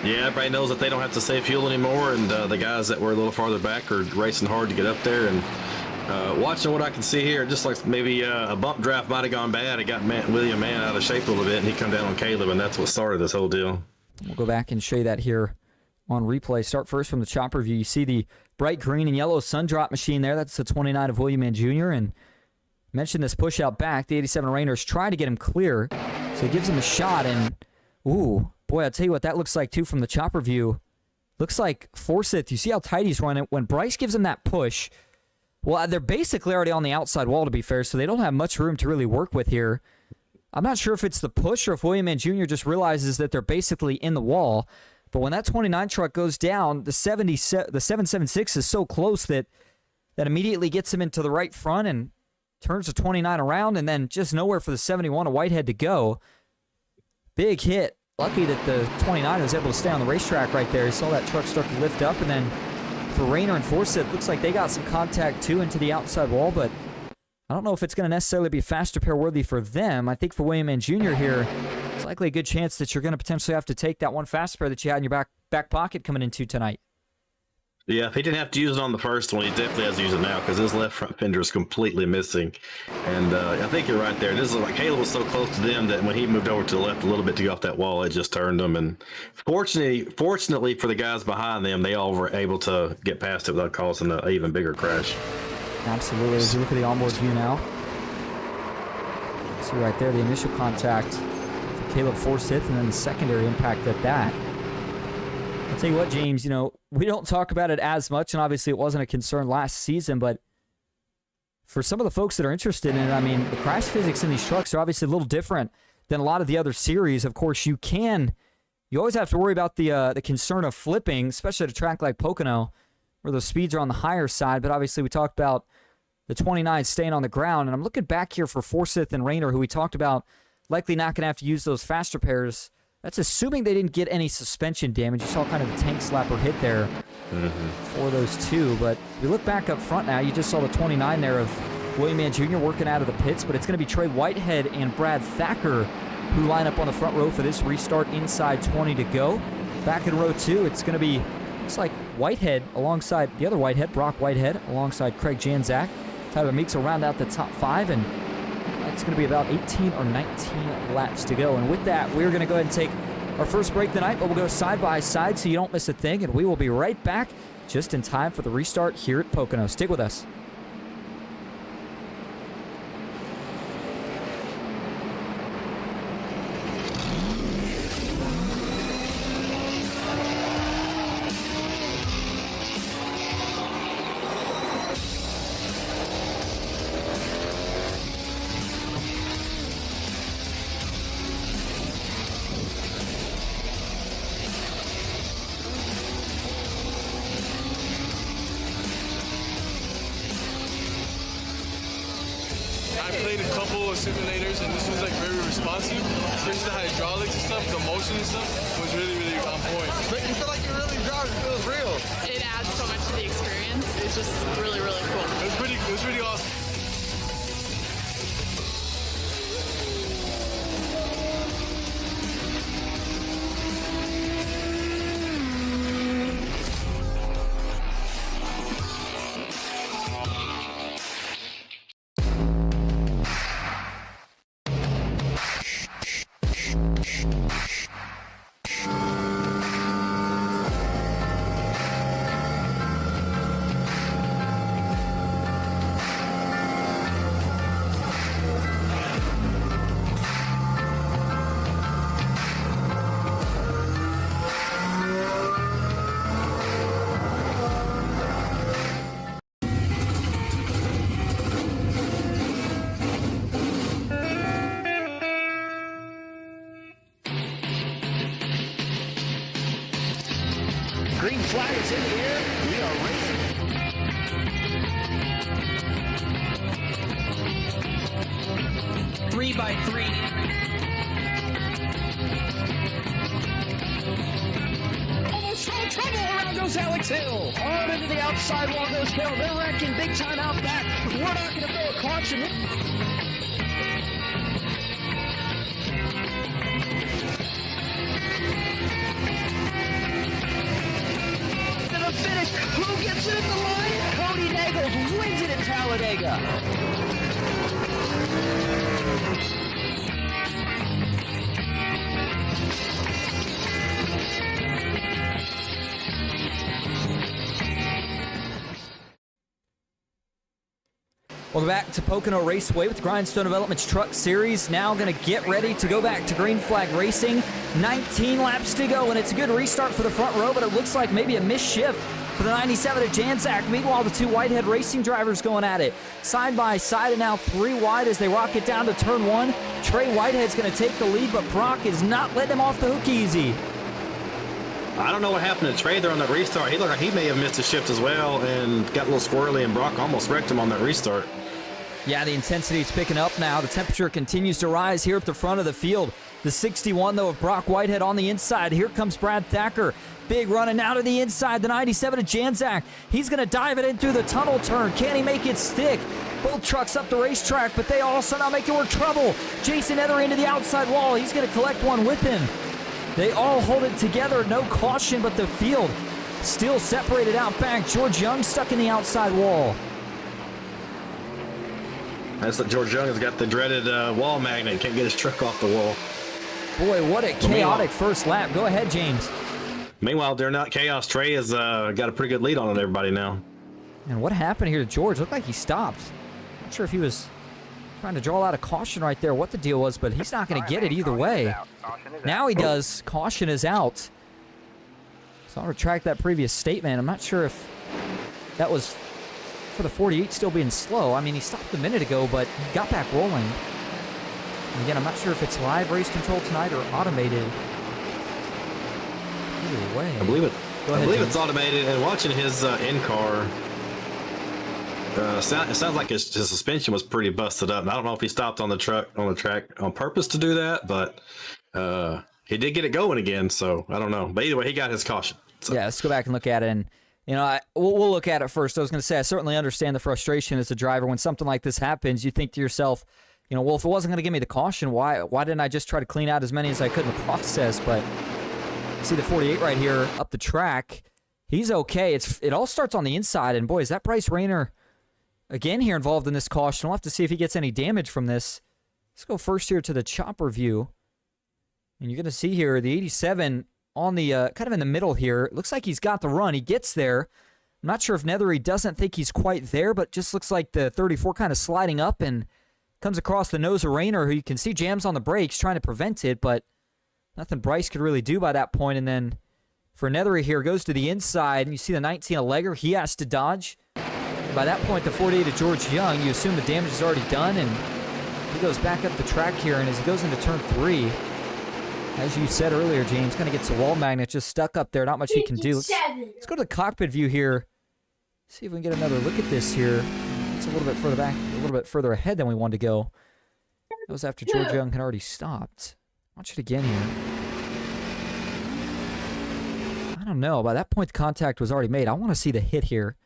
Yeah, everybody knows that they don't have to save fuel anymore, and the guys that were a little farther back are racing hard to get up there. And watching what I can see here, just like maybe a bump draft might have gone bad. It got William Mann out of shape a little bit, and he come down on Caleb, and that's what started this whole deal. We'll go back and show you that here on replay. Start first from the chopper view. You see the bright green and yellow sun drop machine there. That's the 29 of William Mann Jr. And mentioned this push out back. The 87 Rainers trying to get him clear, so he gives him a shot. And ooh, boy, I'll tell you what that looks like too from the chopper view. Looks like Forsyth, you see how tight he's running. When Bryce gives him that push, well, they're basically already on the outside wall, to be fair, so they don't have much room to really work with here. I'm not sure if it's the push or if William Mann Jr. just realizes that they're basically in the wall. But when that 29 truck goes down, the 776 is so close that immediately gets him into the right front, and turns the 29 around, and then just nowhere for the 71 of Whitehead to go. Big hit. Lucky that the 29 was able to stay on the racetrack right there. You saw that truck start to lift up, and then for Rayner and Forsyth, looks like they got some contact too into the outside wall, but I don't know if it's going to necessarily be fast repair worthy for them. I think for William Mann Jr. here, it's likely a good chance that you're going to potentially have to take that one fast repair that you had in your back pocket coming into tonight. Yeah, if he didn't have to use it on the first one, he definitely has to use it now because his left front fender is completely missing. And I think you're right there. This is like Halo was so close to them that when he moved over to the left a little bit to go off that wall, it just turned them. And fortunately for the guys behind them, they all were able to get past it without causing an even bigger crash. Absolutely. As you look at the onboard view now, see right there the initial contact for Caleb Forsyth and then the secondary impact at that. I'll tell you what, James, you know, we don't talk about it as much, and obviously it wasn't a concern last season, but for some of the folks that are interested in it, I mean, the crash physics in these trucks are obviously a little different than a lot of the other series. Of course, you always have to worry about the concern of flipping, especially at a track like Pocono, where those speeds are on the higher side, but obviously we talked about the 29 staying on the ground, and I'm looking back here for Forsyth and Rayner, who we talked about likely not going to have to use those fast repairs. That's assuming they didn't get any suspension damage. You saw kind of a tank slapper hit there for those two. But if we look back up front now, you just saw the 29 there of William Mann Jr. working out of the pits, but it's going to be Trey Whitehead and Brad Thacker who line up on the front row for this restart inside 20 to go. Back in row 2, it's going to be, looks like Whitehead alongside the other Whitehead, Brock Whitehead, alongside Craig Janzak. Tyler Meeks will round out the top 5, and it's going to be about 18 or 19 laps to go. And with that, we're going to go ahead and take our first break tonight, but we'll go side by side so you don't miss a thing, and we will be right back just in time for the restart here at Pocono. Stick with us. I played a couple of simulators, and this was like very responsive, especially the hydraulics and stuff, the motion and stuff was really, really on point. But you feel like you're really driving, it feels real. It adds so much to the experience. It's just really, really cool. It was pretty awesome. Green flag is in the air. We are racing. 3x3. Almost no trouble. Around goes Alex Hill. On into the outside wall goes Hill. They're wrecking big time out back. We're not going to throw a caution. Finish. Who gets it at the line? Cody Nagels wins it in Talladega. Welcome back to Pocono Raceway with the Grindstone Developments Truck Series. Now going to get ready to go back to green flag racing. 19 laps to go, and it's a good restart for the front row, but it looks like maybe a missed shift for the 97 of Janzak. Meanwhile, the two Whitehead Racing drivers going at it. Side by side, and now 3 wide as they rock it down to turn 1. Trey Whitehead's going to take the lead, but Brock is not letting him off the hook easy. I don't know what happened to Trey there on that restart. He looked like he may have missed a shift as well and got a little squirrely, and Brock almost wrecked him on that restart. Yeah, the intensity is picking up now. The temperature continues to rise here at the front of the field. The 61, though, of Brock Whitehead on the inside. Here comes Brad Thacker. Big running out to the inside. The 97 of Janzak. He's going to dive it in through the tunnel turn. Can he make it stick? Both trucks up the racetrack, but they all somehow make it work. Trouble. Jason Ethery into the outside wall. He's going to collect one with him. They all hold it together. No caution, but the field still separated out back. George Young stuck in the outside wall. That's that George Young has got the dreaded wall magnet. Can't get his truck off the wall. Boy, what a chaotic first lap. Go ahead, James. Meanwhile, they're not chaos. Trey has got a pretty good lead on everybody now. And what happened here to George? Looked like he stopped. Not sure if he was trying to draw out a caution right there, what the deal was, but he's not going to get it either way. Now he does. Caution is out. So I'll retract that previous statement. I'm not sure if that was for the 48 still being slow. I mean, he stopped a minute ago, but he got back rolling. And again, I'm not sure if it's live race control tonight or automated. Either way. I believe it. Go ahead, I believe James. it's automated. And watching his in-car, it sounds like his suspension was pretty busted up. And I don't know if he stopped on the track on purpose to do that, but he did get it going again. So I don't know. But either way, he got his caution. So. Yeah, let's go back and look at it. And we'll look at it first. I was going to say, I certainly understand the frustration as a driver when something like this happens. You think to yourself, well, if it wasn't going to give me the caution, why didn't I just try to clean out as many as I could in the process? But see the 48 right here up the track. He's okay. It all starts on the inside. And boy, is that Bryce Rayner again here involved in this caution. We'll have to see if he gets any damage from this. Let's go first here to the chopper view. And you're going to see here the 87 on the kind of in the middle here. It looks like he's got the run. He gets there. I'm not sure if Nethery doesn't think he's quite there, but just looks like the 34 kind of sliding up and comes across the nose of Rayner, who you can see jams on the brakes trying to prevent it, but nothing Bryce could really do by that point. And then for Nethery here, goes to the inside, and you see the 19 of Legger. He has to dodge. By that point, the 48 of George Young, you assume the damage is already done, and he goes back up the track here, and as he goes into turn 3, as you said earlier, James, kind of gets the wall magnet just stuck up there. Not much he can do. Let's go to the cockpit view here. See if we can get another look at this here. It's a little bit further back, a little bit further ahead than we wanted to go. That was after George Young had already stopped. Watch it again here. I don't know. By that point, the contact was already made. I want to see the hit here.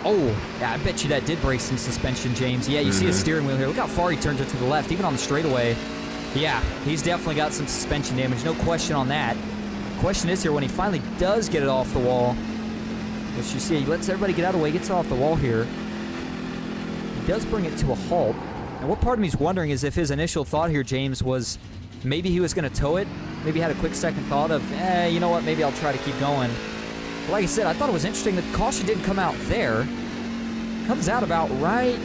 Oh, yeah, I bet you that did break some suspension, James. Yeah, you see a steering wheel here. Look how far he turns it to the left, even on the straightaway. Yeah, he's definitely got some suspension damage. No question on that. The question is here, when he finally does get it off the wall, which you see, he lets everybody get out of the way, gets it off the wall here. He does bring it to a halt. And what part of me is wondering is if his initial thought here, James, was maybe he was going to tow it. Maybe had a quick second thought of, you know what, maybe I'll try to keep going. But like I said, I thought it was interesting that the caution didn't come out there. Comes out about right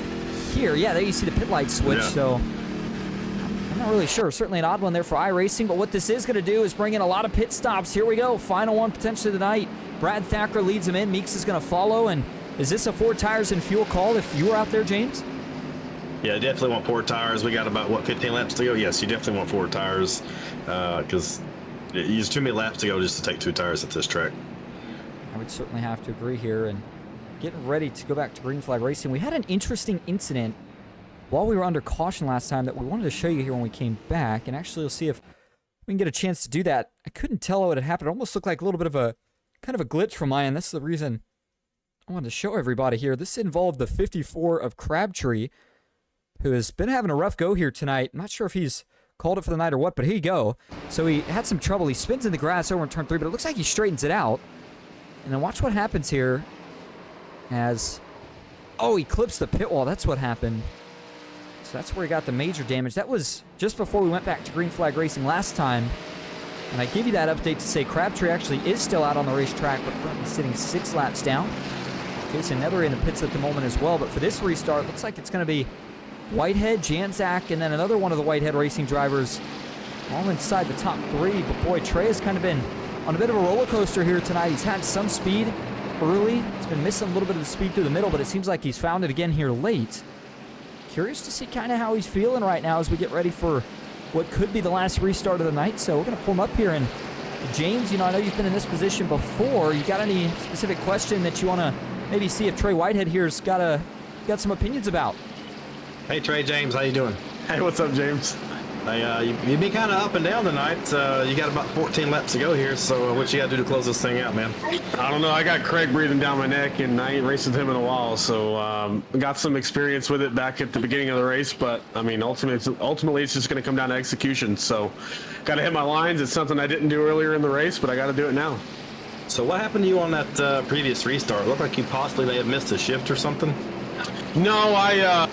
here. Yeah, there you see the pit light switch, so I'm not really sure. Certainly an odd one there for iRacing, but what this is going to do is bring in a lot of pit stops. Here we go. Final one potentially tonight. Brad Thacker leads him in. Meeks is going to follow, and is this a 4 tires and fuel call if you were out there, James? Yeah, definitely want 4 tires. We got about, 15 laps to go? Yes, you definitely want 4 tires because you use too many laps to go just to take 2 tires at this track. I would certainly have to agree here. And getting ready to go back to green flag racing. We had an interesting incident while we were under caution last time that we wanted to show you here when we came back. And actually, we'll see if we can get a chance to do that. I couldn't tell what had happened. It almost looked like a little bit of a kind of a glitch from my end. This is the reason I wanted to show everybody here. This involved the 54 of Crabtree, who has been having a rough go here tonight. I'm not sure if he's called it for the night or what, but here you go. So he had some trouble. He spins in the grass over in turn 3, but it looks like he straightens it out. And then watch what happens here as, he clips the pit wall. That's what happened. So that's where he got the major damage. That was just before we went back to green flag racing last time. And I give you that update to say Crabtree actually is still out on the racetrack, but currently sitting 6 laps down. Jason Nethery in the pits at the moment as well. But for this restart, looks like it's going to be Whitehead, Janzak, and then another one of the Whitehead racing drivers all inside the top 3. But boy, Trey has kind of been on a bit of a roller coaster here tonight. He's had some speed early. He's been missing a little bit of the speed through the middle, but it seems like he's found it again here late. Curious to see kind of how he's feeling right now as we get ready for what could be the last restart of the night. So we're going to pull him up here. And James, I know you've been in this position before. You got any specific question that you want to maybe see if Trey Whitehead here's got a got some opinions about. Hey, Trey, James, how you doing? Hey, what's up, James? Hey, you've been kind of up and down tonight. You got about 14 laps to go here, so what you got to do to close this thing out, man? I don't know. I got Craig breathing down my neck, and I ain't raced with him in a while, so got some experience with it back at the beginning of the race, but, I mean, ultimately it's just going to come down to execution, so got to hit my lines. It's something I didn't do earlier in the race, but I got to do it now. So what happened to you on that previous restart? It looked like you possibly may have missed a shift or something. No, I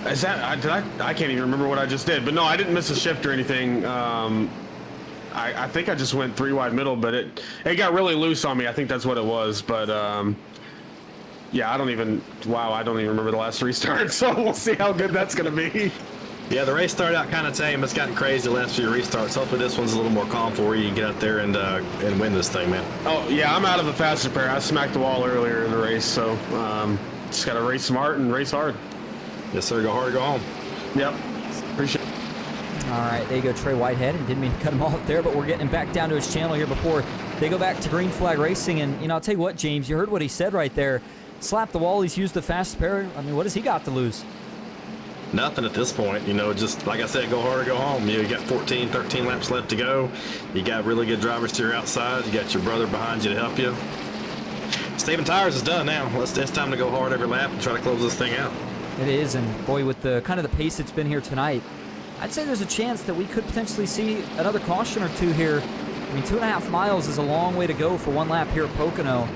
can't even remember what I just did, but no, I didn't miss a shift or anything. I think I just went 3 wide middle, but it got really loose on me. I think that's what it was, but yeah, I don't even remember the last restart, so we'll see how good that's going to be. Yeah, the race started out kind of tame. It's gotten crazy the last few restarts. Hopefully this one's a little more calm for you. You can get out there and win this thing, man. Oh, yeah, I'm out of the fastest pair. I smacked the wall earlier in the race, so just got to race smart and race hard. Yes, sir. Go hard or go home. Yep. Appreciate it. All right, there you go, Trey Whitehead. And didn't mean to cut him off there, but we're getting him back down to his channel here before they go back to Green Flag Racing. And, you know, I'll tell you what, James, you heard what he said right there. Slap the wall. He's used the fastest pair. I mean, what has he got to lose? Nothing at this point. You know, just like I said, go hard or go home. You got 14, 13 laps left to go. You got really good drivers to your outside. You got your brother behind you to help you. Steven Tires is done now. It's time to go hard every lap and try to close this thing out. It is, and boy, with the kind of the pace it's been here tonight, I'd say there's a chance that we could potentially see another caution or two here. I mean, 2.5 miles is a long way to go for one lap here at Pocono.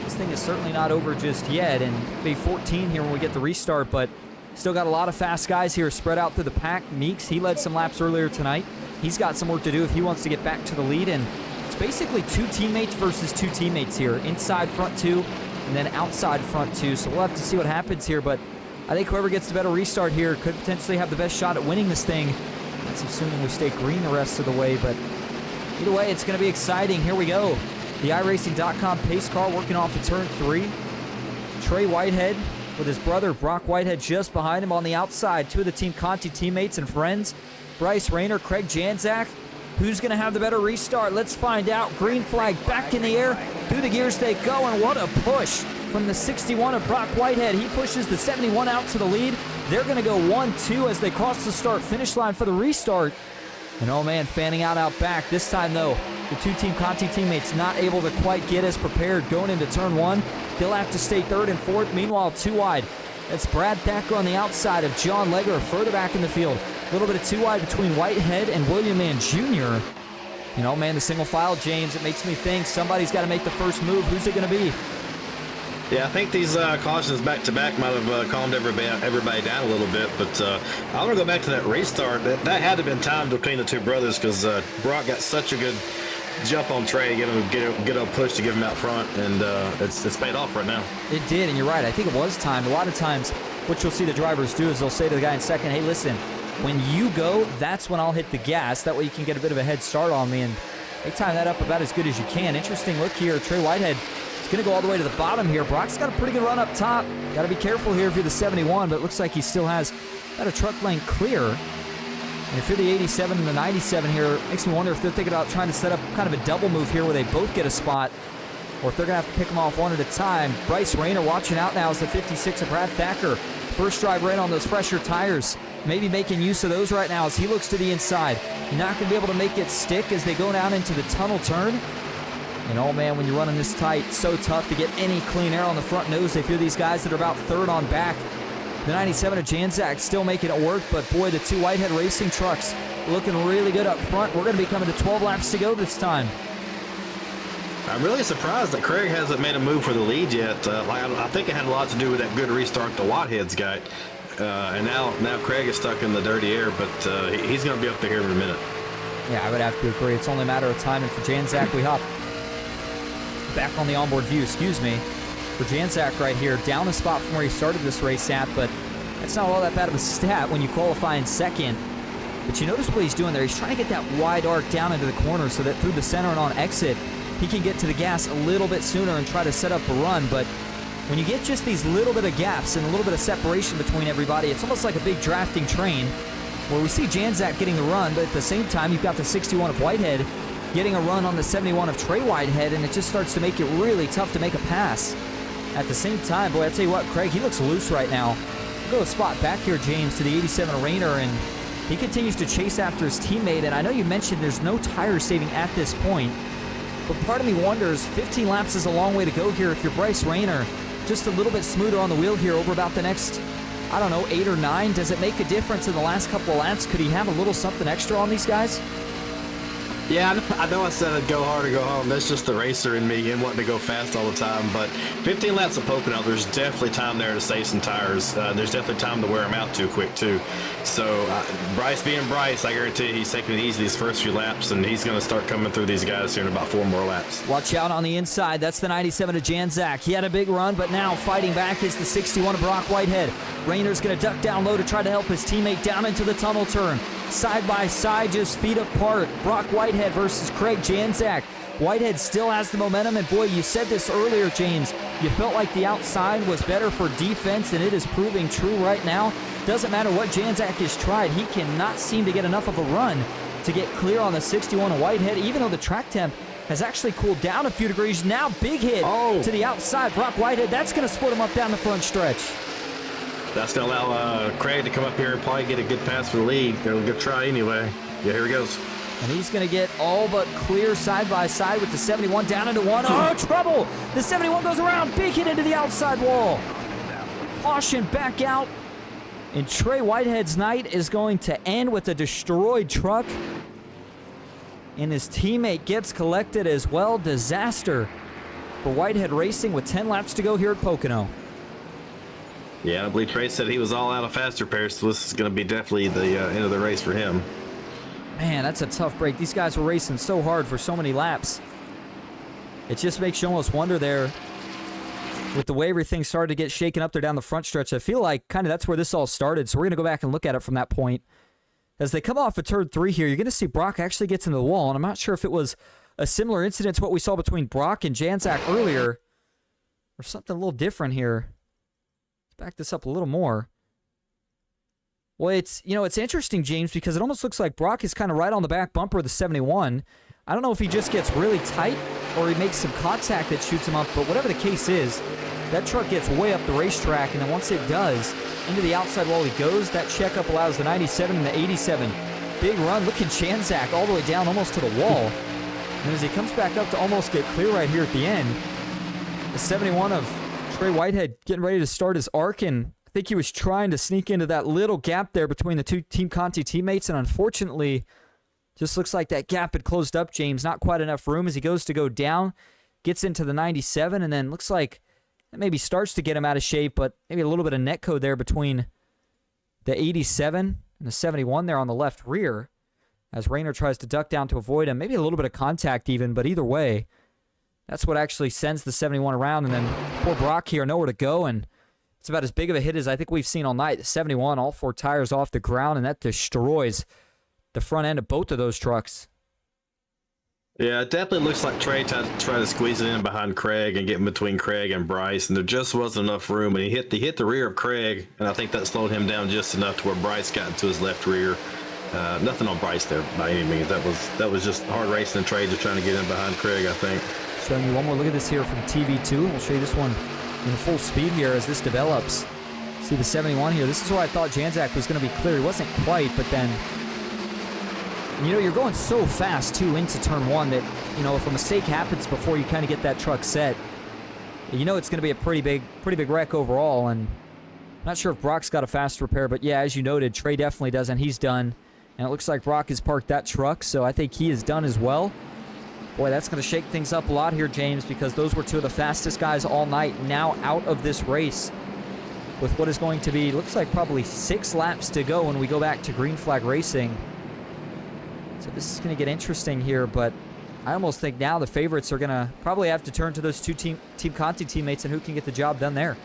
This thing is certainly not over just yet, and maybe 14 here when we get the restart, but still got a lot of fast guys here spread out through the pack. Meeks, he led some laps earlier tonight. He's got some work to do if he wants to get back to the lead, and it's basically 2 teammates versus 2 teammates here. Inside front 2, and then outside front 2, so we'll have to see what happens here, but I think whoever gets the better restart here could potentially have the best shot at winning this thing. That's assuming we stay green the rest of the way, but either way, it's going to be exciting. Here we go. The iRacing.com pace car working off of turn 3. Trey Whitehead with his brother Brock Whitehead just behind him on the outside. 2 of the Team Conti teammates and friends, Bryce Rayner, Craig Janzak. Who's going to have the better restart? Let's find out. Green flag back in the air. Through the gears they go, and what a push from the 61 of Brock Whitehead. He pushes the 71 out to the lead. They're going to go 1-2 as they cross the start-finish line for the restart. And oh man, fanning out back. This time though, the 2 Team Conti teammates not able to quite get as prepared going into turn 1. They'll have to stay 3rd and 4th. Meanwhile, 2 wide. That's Brad Thacker on the outside of John Legger further back in the field. A little bit of 2 wide between Whitehead and William Mann Jr. You know, man, the single file, James, it makes me think somebody's got to make the first move. Who's it going to be? Yeah, I think these cautions back-to-back might have calmed everybody down a little bit, but I want to go back to that restart. That had to have been timed between the 2 brothers because Brock got such a good jump on Trey, get a push to give him out front, and it's paid off right now. It did, and you're right. I think it was timed. A lot of times what you'll see the drivers do is they'll say to the guy in second, hey, listen, when you go, that's when I'll hit the gas. That way you can get a bit of a head start on me, and they time that up about as good as you can. Interesting look here. Trey Whitehead is going to go all the way to the bottom here. Brock's got a pretty good run up top. Got to be careful here if you're the 71, but it looks like he still has about a truck lane clear. And if you're the 87 and the 97 here, it makes me wonder if they're thinking about trying to set up kind of a double move here where they both get a spot, or if they're going to have to pick them off one at a time. Bryce Rayner watching out now as the 56 of Brad Thacker. First drive right on those fresher tires. Maybe making use of those right now as he looks to the inside. You're not going to be able to make it stick as they go down into the tunnel turn. And oh man, when you're running this tight, so tough to get any clean air on the front nose if you're these guys that are about 3rd on back. The 97 of Janzak still making it work, but boy, the 2 Whitehead Racing trucks looking really good up front. We're going to be coming to 12 laps to go this time. I'm really surprised that Craig hasn't made a move for the lead yet. I think it had a lot to do with that good restart the Whiteheads got. And now Craig is stuck in the dirty air, but he's going to be up there here in a minute. Yeah, I would have to agree. It's only a matter of time. And for Janzak, we hop back on the onboard view, for Janzak right here, down a spot from where he started this race at, but that's not all that bad of a stat when you qualify in 2nd. But you notice what he's doing there. He's trying to get that wide arc down into the corner so that through the center and on exit, he can get to the gas a little bit sooner and try to set up a run. But when you get just these little bit of gaps and a little bit of separation between everybody, it's almost like a big drafting train where we see Janzak getting the run, but at the same time, you've got the 61 of Whitehead getting a run on the 71 of Trey Whitehead, and it just starts to make it really tough to make a pass. At the same time, boy, I tell you what, Craig, he looks loose right now. We'll go a spot back here, James, to the 87 Rainer, and he continues to chase after his teammate. And I know you mentioned there's no tire saving at this point, but part of me wonders, 15 laps is a long way to go here if you're Bryce Rainer. Just a little bit smoother on the wheel here over about the next, I don't know, 8 or 9. Does it make a difference in the last couple of laps? Could he have a little something extra on these guys? Yeah, I know I said I'd go hard or go home. That's just the racer in me and wanting to go fast all the time. But 15 laps of Pocono, there's definitely time there to save some tires. There's definitely time to wear them out too quick, too. So Bryce being Bryce, I guarantee he's taking it easy these first few laps, and he's going to start coming through these guys here in about 4 more laps. Watch out on the inside. That's the 97 of Janzak. He had a big run, but now fighting back is the 61 of Brock Whitehead. Rainer's going to duck down low to try to help his teammate down into the tunnel turn. Side by side, just feet apart. Brock Whitehead versus Craig Janzak. Whitehead still has the momentum, and boy, you said this earlier, James. You felt like the outside was better for defense, and it is proving true right now. Doesn't matter what Janzak has tried. He cannot seem to get enough of a run to get clear on the 61 of Whitehead, even though the track temp has actually cooled down a few degrees. Now big hit to the outside. Brock Whitehead, that's going to split him up down the front stretch. That's going to allow Craig to come up here and probably get a good pass for the lead. They'll good try anyway. Yeah, here he goes. And he's going to get all but clear side by side with the 71 down into one. Oh, trouble! The 71 goes around. Big hit into the outside wall. Caution back out. And Trey Whitehead's night is going to end with a destroyed truck. And his teammate gets collected as well. Disaster for Whitehead Racing with 10 laps to go here at Pocono. Yeah, I believe Trey said he was all out of fast repairs, so this is going to be definitely the end of the race for him. Man, that's a tough break. These guys were racing so hard for so many laps. It just makes you almost wonder there, with the way everything started to get shaken up there down the front stretch. I feel like kind of that's where this all started, so we're going to go back and look at it from that point. As they come off of turn 3 here, you're going to see Brock actually gets into the wall, and I'm not sure if it was a similar incident to what we saw between Brock and Janzak earlier, or something a little different here. Let's back this up a little more. Well, it's interesting, James, because it almost looks like Brock is kind of right on the back bumper of the 71. I don't know if he just gets really tight or he makes some contact that shoots him up, but whatever the case is, that truck gets way up the racetrack, and then once it does, into the outside wall he goes. That checkup allows the 97 and the 87. Big run. Look at Janzak all the way down almost to the wall. And as he comes back up to almost get clear right here at the end, the 71 of Trey Whitehead getting ready to start his arc, and I think he was trying to sneak into that little gap there between the two Team Conti teammates, and unfortunately, just looks like that gap had closed up, James. Not quite enough room as he goes to go down, gets into the 97, and then looks like it maybe starts to get him out of shape, but maybe a little bit of netcode there between the 87 and the 71 there on the left rear, as Rainer tries to duck down to avoid him. Maybe a little bit of contact even, but either way, that's what actually sends the 71 around, and then poor Brock here, nowhere to go, and it's about as big of a hit as I think we've seen all night. The 71, all 4 tires off the ground, and that destroys the front end of both of those trucks. Yeah, it definitely looks like Trey tried to squeeze it in behind Craig and get in between Craig and Bryce, and there just wasn't enough room, and he hit the rear of Craig, and I think that slowed him down just enough to where Bryce got into his left rear. Nothing on Bryce there by any means. That was just hard racing and Trey just trying to get in behind Craig, I think. Showing you one more look at this here from TV2. We'll show you this one in full speed here as this develops. See the 71 here. This is where I thought Janzak was going to be clear. He wasn't quite, but then, you're going so fast, too, into turn 1 that, if a mistake happens before you kind of get that truck set, it's going to be a pretty big wreck overall. And not sure if Brock's got a fast repair, but yeah, as you noted, Trey definitely doesn't. He's done. And it looks like Brock has parked that truck, so I think he is done as well. Boy, that's going to shake things up a lot here, James, because those were 2 of the fastest guys all night, now out of this race with what is going to be, looks like probably 6 laps to go when we go back to green flag racing. So this is going to get interesting here, but I almost think now the favorites are going to probably have to turn to those 2 Team Conti teammates and who can get the job done there.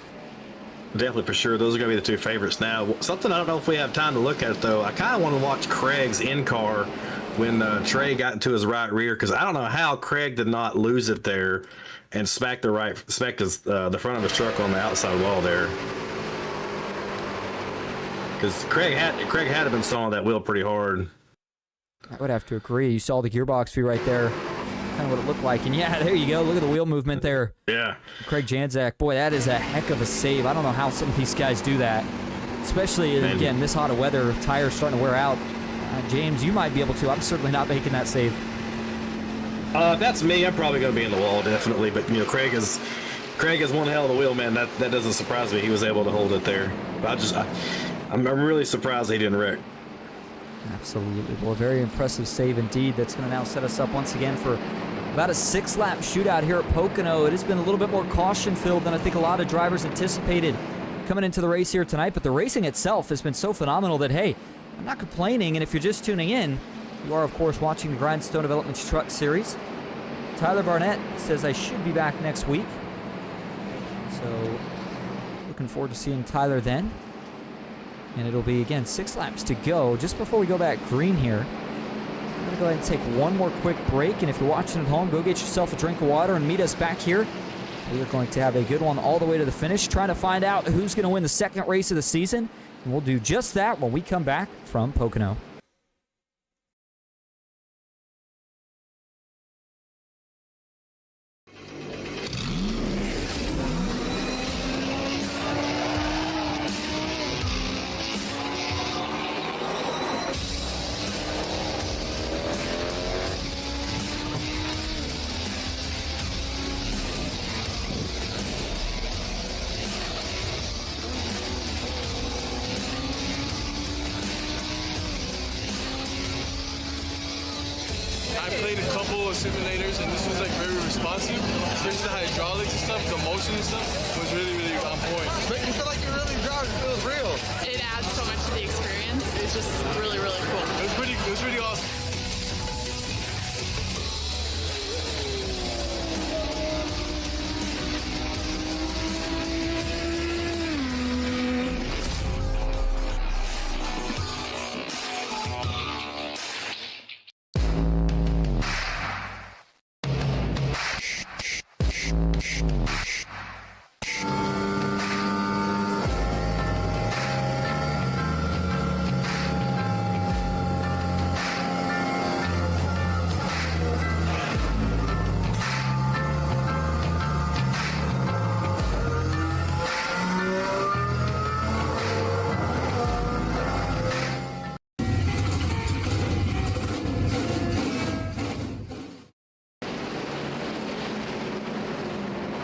Definitely, for sure. Those are going to be the 2 favorites now. Something I don't know if we have time to look at it, though. I kind of want to watch Craig's in-car when Trey got into his right rear, because I don't know how Craig did not lose it there and smack the front of his truck on the outside wall there. Because Craig had to been sawing that wheel pretty hard. I would have to agree. You saw the gearbox be right there, kind kind of what it looked like. And yeah, there you go. Look at the wheel movement there. Yeah. Craig Janczak, boy, that is a heck of a save. I don't know how some of these guys do that, especially, again, this hot of weather, tires starting to wear out. James, you might be able to. I'm certainly not making that save. That's me. I'm probably going to be in the wall, definitely. But, Craig is one hell of a wheel, man. That doesn't surprise me. He was able to hold it there. But I'm really surprised he didn't wreck. Absolutely. Well, a very impressive save indeed. That's going to now set us up once again for about a 6-lap shootout here at Pocono. It has been a little bit more caution-filled than I think a lot of drivers anticipated coming into the race here tonight. But the racing itself has been so phenomenal that, hey, I'm not complaining. And if you're just tuning in, you are, of course, watching the Grindstone Developments Truck Series. Tyler Barnett says I should be back next week. So, looking forward to seeing Tyler then. And it'll be, again, 6 laps to go. Just before we go back green here, I'm going to go ahead and take one more quick break. And if you're watching at home, go get yourself a drink of water and meet us back here. We are going to have a good one all the way to the finish, trying to find out who's going to win the second race of the season. And we'll do just that when we come back from Pocono. I played a couple of simulators, and this was like very responsive. Especially the hydraulics and stuff, the motion and stuff was really, really on point. Make you feel like you're really driving. It feels real. It adds so much to the experience. It's just really, really cool. It was pretty awesome.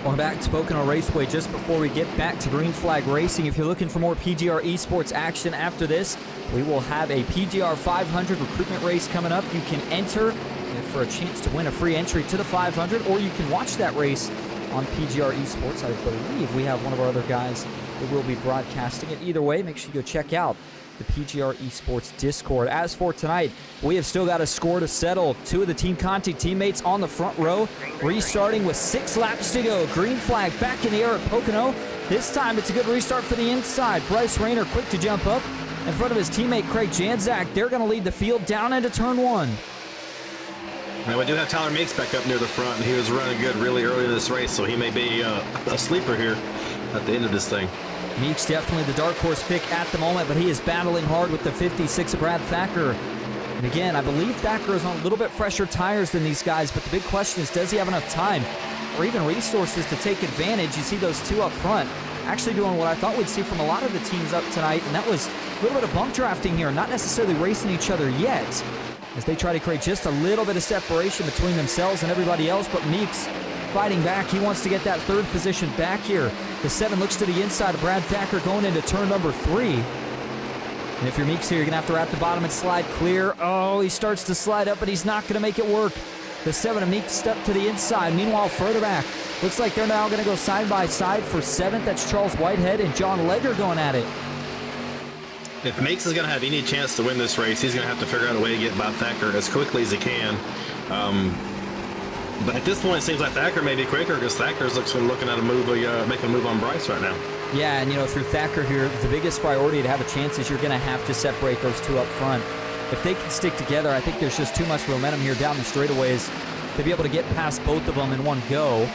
Welcome back to Pocono Raceway. Just before we get back to green flag racing, if you're looking for more PGR eSports action after this, we will have a PGR 500 recruitment race coming up. You can enter for a chance to win a free entry to the 500, or you can watch that race on PGR eSports. I believe we have one of our other guys that will be broadcasting it. Either way, make sure you go check out the PGR eSports Discord. As for tonight, we have still got a score to settle. 2 of the Team Conti teammates on the front row, restarting with 6 laps to go. Green flag back in the air at Pocono. This time it's a good restart for the inside. Bryce Rayner quick to jump up in front of his teammate Craig Janczak. They're going to lead the field down into turn 1. Now we do have Tyler Meeks back up near the front, and he was running good really early in this race, so he may be a sleeper here at the end of this thing. Meeks definitely the dark horse pick at the moment, but he is battling hard with the 56 of Brad Thacker. And again, I believe Thacker is on a little bit fresher tires than these guys, but the big question is, does he have enough time or even resources to take advantage? You see those 2 up front actually doing what I thought we'd see from a lot of the teams up tonight, and that was a little bit of bump drafting here, not necessarily racing each other yet, as they try to create just a little bit of separation between themselves and everybody else. But Meeks fighting back. He wants to get that 3rd position back here. The 7 looks to the inside of Brad Thacker going into turn number 3. And if you're Meeks here, you're going to have to wrap the bottom and slide clear. Oh, he starts to slide up, but he's not going to make it work. The 7 of Meeks step to the inside. Meanwhile, further back, looks like they're now going to go side by side for 7th. That's Charles Whitehead and John Legger going at it. If Meeks is going to have any chance to win this race, he's going to have to figure out a way to get by Thacker as quickly as he can. But at this point, it seems like Thacker may be quicker because Thacker's looking at a move, making a move on Bryce right now. Yeah, and through Thacker here, the biggest priority to have a chance is you're going to have to separate those 2 up front. If they can stick together, I think there's just too much momentum here down the straightaways to be able to get past both of them in one go.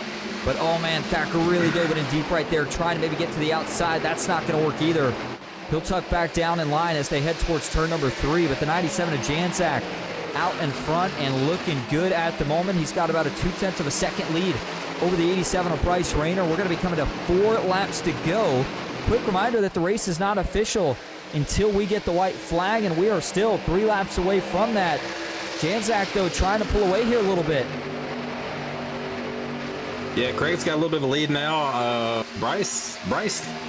But, oh man, Thacker really dove it in deep right there, trying to maybe get to the outside. That's not going to work either. He'll tuck back down in line as they head towards turn number 3, but the 97 of Janczak out in front and looking good at the moment. He's got about a 0.2 of a second lead over the 87 of Bryce Rayner. We're going to be coming to 4 laps to go. Quick reminder that the race is not official until we get the white flag, and we are still 3 laps away from that. Janczak, though, trying to pull away here a little bit. Yeah, Craig's got a little bit of a lead now. Bryce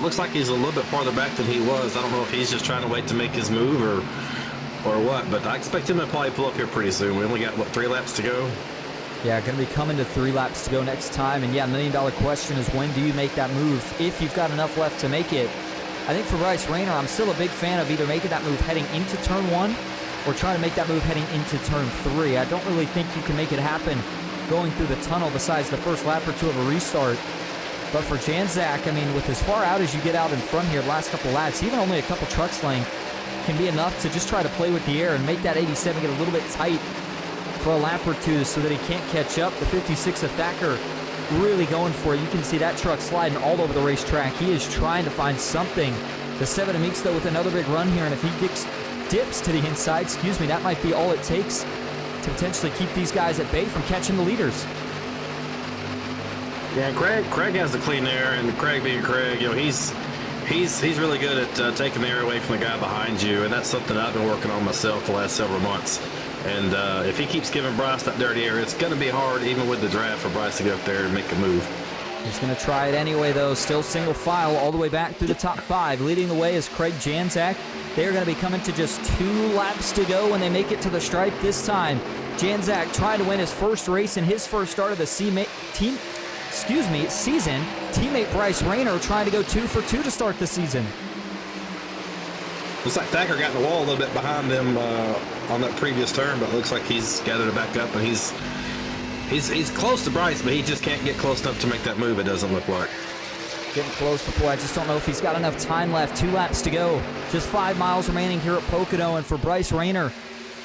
looks like he's a little bit farther back than he was. I don't know if he's just trying to wait to make his move or what, but I expect him to probably pull up here pretty soon. We only got, 3 laps to go? Yeah, going to be coming to 3 laps to go next time. And yeah, $1 million question is, when do you make that move if you've got enough left to make it? I think for Bryce Rayner, I'm still a big fan of either making that move heading into turn 1 or trying to make that move heading into turn 3. I don't really think you can make it happen going through the tunnel besides the first lap or 2 of a restart. But for Janczak, I mean, with as far out as you get out in front here the last couple laps, even only a couple trucks length can be enough to just try to play with the air and make that 87 get a little bit tight for a lap or 2 so that he can't catch up. The 56 of Thacker really going for it. You can see that truck sliding all over the racetrack. He is trying to find something. The 7 of Meeks, though, with another big run here, and if he dips to the inside, that might be all it takes to potentially keep these guys at bay from catching the leaders. Yeah, Craig has the clean air, and Craig being Craig, he's really good at taking the air away from the guy behind you, and that's something I've been working on myself the last several months. And if he keeps giving Bryce that dirty air, it's going to be hard, even with the draft, for Bryce to get up there and make a move. He's going to try it anyway, though. Still single file all the way back through the top 5. Leading the way is Craig Janczak. They're going to be coming to just 2 laps to go when they make it to the stripe this time. Janczak trying to win his first race in his first start of the season. Teammate Bryce Rayner trying to go 2 for 2 to start the season. Looks like Thacker got in the wall a little bit behind him on that previous turn, but it looks like he's gathered it back up, and he's close to Bryce, but he just can't get close enough to make that move, it doesn't look like. Getting close, but boy, I just don't know if he's got enough time left. 2 laps to go. Just 5 miles remaining here at Pocono, and for Bryce Rayner,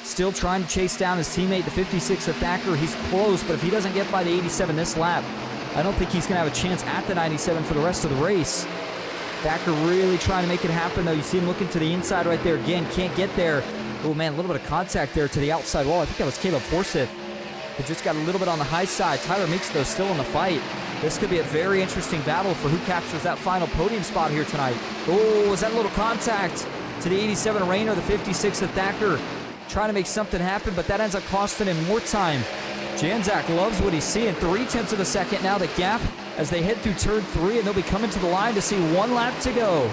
still trying to chase down his teammate, the 56 of Thacker. He's close, but if he doesn't get by the 87 this lap, I don't think he's going to have a chance at the 97 for the rest of the race. Thacker really trying to make it happen, though. You see him looking to the inside right there again. Can't get there. Oh, man, a little bit of contact there to the outside wall. I think that was Caleb Forsyth. It just got a little bit on the high side. Tyler Meeks, though, still in the fight. This could be a very interesting battle for who captures that final podium spot here tonight. Oh, was that a little contact to the 87 Rayner, the 56 of Thacker, trying to make something happen, but that ends up costing him more time. Janczak loves what he's seeing. 0.3 of a second now, the gap as they head through turn 3, and they'll be coming to the line to see 1 lap to go.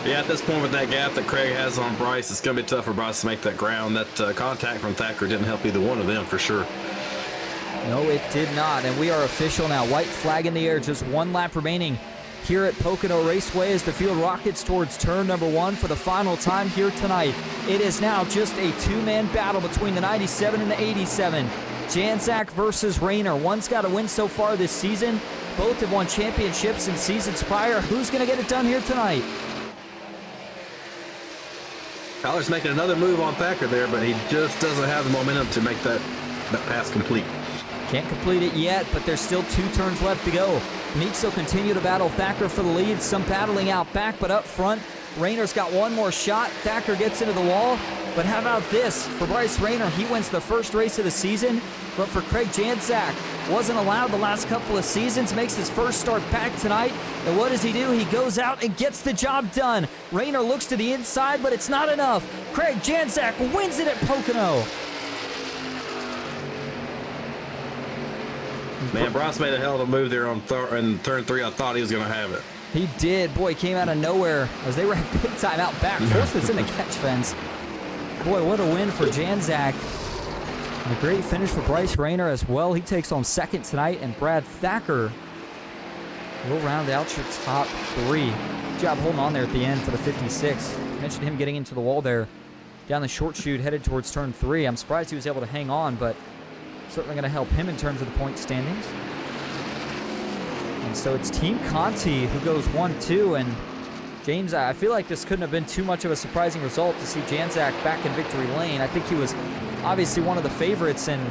Yeah, at this point with that gap that Craig has on Bryce, it's going to be tough for Bryce to make that ground. That contact from Thacker didn't help either one of them for sure. No, it did not, and we are official now. White flag in the air, just 1 lap remaining here at Pocono Raceway as the field rockets towards turn number 1 for the final time here tonight. It is now just a 2-man battle between the 97 and the 87. Janczak versus Rayner. One's got a win so far this season. Both have won championships in seasons prior. Who's going to get it done here tonight? Tyler's making another move on Thacker there, but he just doesn't have the momentum to make that pass complete. Can't complete it yet, but there's still 2 turns left to go. Meeks will continue to battle Thacker for the lead. Some battling out back, but up front, Rayner's got one more shot. Thacker gets into the wall. But how about this? For Bryce Rayner, he wins the first race of the season. But for Craig Janczak, wasn't allowed the last couple of seasons, makes his first start back tonight. And what does he do? He goes out and gets the job done. Rayner looks to the inside, but it's not enough. Craig Janczak wins it at Pocono. Man, Bryce made a hell of a move there on in turn 3. I thought he was going to have it. He did. Boy, he came out of nowhere as they were at big time out back. First, it's in the catch fence. Boy, what a win for Janczak. And a great finish for Bryce Rayner as well. He takes home second tonight, and Brad Thacker will round out your top 3. Good job holding on there at the end for the 56. I mentioned him getting into the wall there down the short chute headed towards turn 3. I'm surprised he was able to hang on, but certainly going to help him in terms of the point standings. And so it's Team Conti who goes 1-2, and James, I feel like this couldn't have been too much of a surprising result to see Janczak back in victory lane. I think he was obviously one of the favorites, and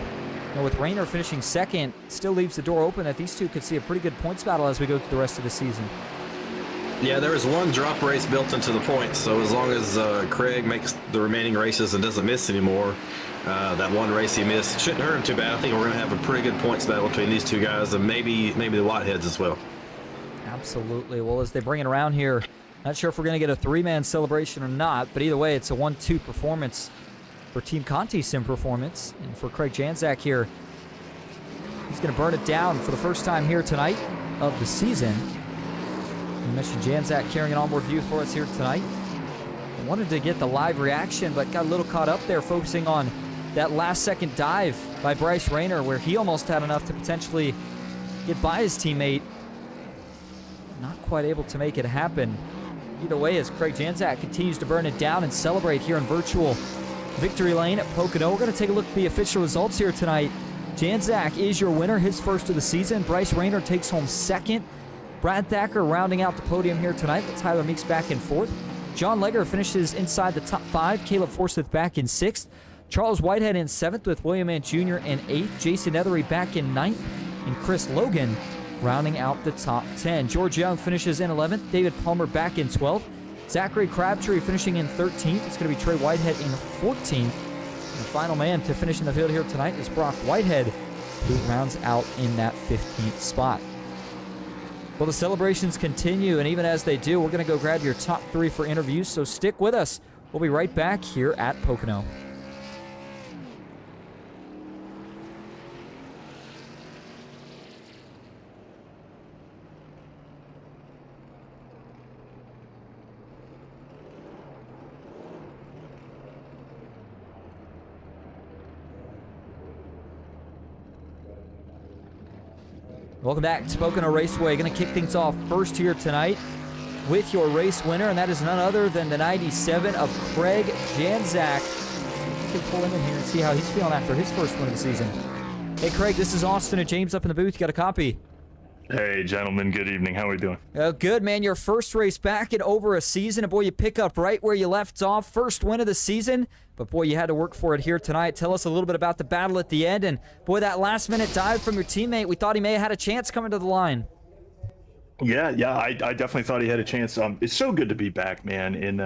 with Rayner finishing second, still leaves the door open that these two could see a pretty good points battle as we go through the rest of the season. Yeah, there is one drop race built into the points, so as long as Craig makes the remaining races and doesn't miss anymore, that one race he missed shouldn't hurt him too bad. I think we're going to have a pretty good points battle between these two guys, and maybe the Whiteheads as well. Absolutely. Well, as they bring it around here, not sure if we're going to get a three-man celebration or not, but either way, it's a 1-2 performance for Team Conti Sim Performance. And for Craig Janczak here, he's going to burn it down for the first time here tonight of the season. You mentioned Janczak carrying an onboard view for us here tonight. I wanted to get the live reaction, but got a little caught up there focusing on that last-second dive by Bryce Rayner, where he almost had enough to potentially get by his teammate. Not quite able to make it happen. Either way, as Craig Janczak continues to burn it down and celebrate here in virtual victory lane at Pocono. We're going to take a look at the official results here tonight. Janczak is your winner, his first of the season. Bryce Rayner takes home second. Brad Thacker rounding out the podium here tonight with Tyler Meeks back in fourth. John Legger finishes inside the top five. Caleb Forsyth back in sixth. Charles Whitehead in seventh with William Ant Jr. in eighth. Jason Ethery back in ninth. And Chris Logan rounding out the top 10. George Young finishes in 11th. David Palmer back in 12th. Zachary Crabtree finishing in 13th. It's going to be Trey Whitehead in 14th. And the final man to finish in the field here tonight is Brock Whitehead, who rounds out in that 15th spot. Well, the celebrations continue, and even as they do, we're going to go grab your top three for interviews, so stick with us. We'll be right back here at Pocono. Welcome back to Pocono Raceway. Going to kick things off first here tonight with your race winner, and that is none other than the 97 of Craig Janczak. You can pull him in here and see how he's feeling after his first win of the season. Hey, Craig, this is Austin and James up in the booth. You got a copy? Hey, gentlemen. Good evening. How are we doing? Good, man. Your first race back in over a season, and boy, you pick up right where you left off. First win of the season, but boy, you had to work for it here tonight. Tell us a little bit about the battle at the end, and boy, that last-minute dive from your teammate, we thought he may have had a chance coming to the line. Yeah, I definitely thought he had a chance. It's so good to be back, man, in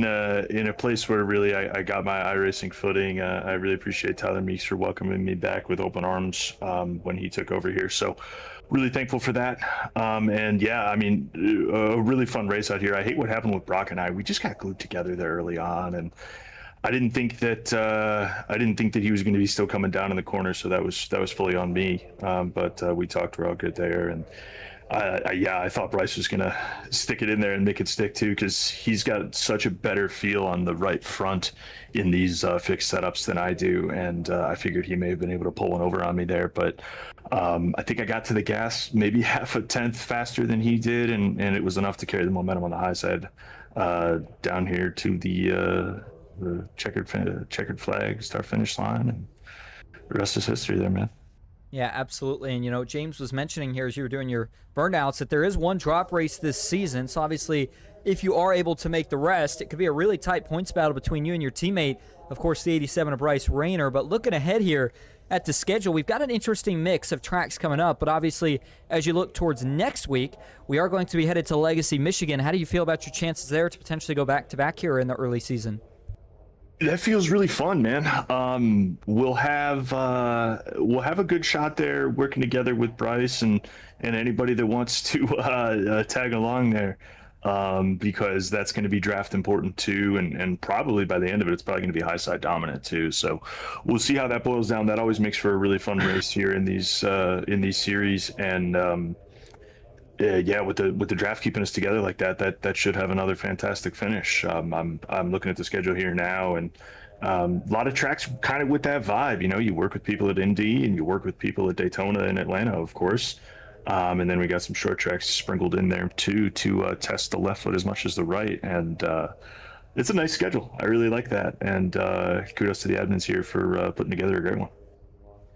a place where really I got my iRacing footing. I really appreciate Tyler Meeks for welcoming me back with open arms when he took over here. So really thankful for that. And yeah, I mean, a really fun race out here. I hate what happened with Brock and I. We just got glued together there early on, and I didn't think that he was going to be still coming down in the corner. So that was fully on me. But we talked real good there, and I thought Bryce was going to stick it in there and make it stick too, because he's got such a better feel on the right front in these fixed setups than I do. And I figured he may have been able to pull one over on me there. But I think I got to the gas maybe half a tenth faster than he did. And it was enough to carry the momentum on the high side down here to the checkered flag start finish line. And the rest is history there, man. Yeah, absolutely. And, you know, James was mentioning here as you were doing your burnouts that there is one drop race this season. So, obviously, if you are able to make the rest, it could be a really tight points battle between you and your teammate. Of course, the 87 of Bryce Rayner. But looking ahead here at the schedule, we've got an interesting mix of tracks coming up. But, obviously, as you look towards next week, we are going to be headed to Legacy, Michigan. How do you feel about your chances there to potentially go back-to-back here in the early season? That feels really fun, man. We'll have a good shot there working together with Bryce and anybody that wants to tag along there, because that's going to be draft important too, and probably by the end of it, it's probably going to be high side dominant too. So we'll see how that boils down. That always makes for a really fun race here in these series, and yeah, with the draft keeping us together like that should have another fantastic finish. I'm looking at the schedule here now, and a lot of tracks kind of with that vibe. You know, you work with people at Indy and you work with people at Daytona and Atlanta, of course. And then we got some short tracks sprinkled in there too to test the left foot as much as the right. And it's a nice schedule. I really like that. And kudos to the admins here for putting together a great one.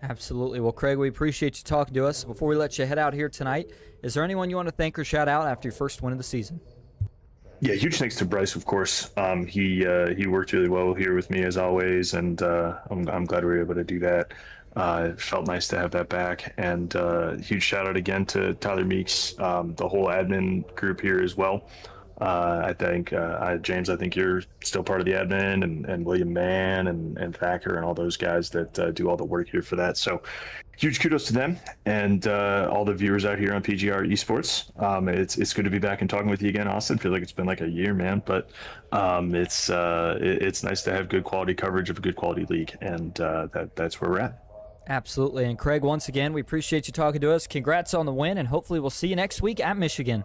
Absolutely. Well, Craig, we appreciate you talking to us. Before we let you head out here tonight, is there anyone you want to thank or shout out after your first win of the season? Yeah, huge thanks to Bryce, of course. He worked really well here with me as always, and I'm glad we were able to do that. It felt nice to have that back. And huge shout out again to Tyler Meeks, the whole admin group here as well. I think James, I think you're still part of the admin, and William Mann and Thacker and all those guys that do all the work here for that. So huge kudos to them and all the viewers out here on PGR eSports. It's good to be back and talking with you again, Austin. I feel like it's been like a year, man, but it's nice to have good quality coverage of a good quality league, and that's where we're at. Absolutely. And Craig, once again, we appreciate you talking to us. Congrats on the win, and hopefully we'll see you next week at Michigan.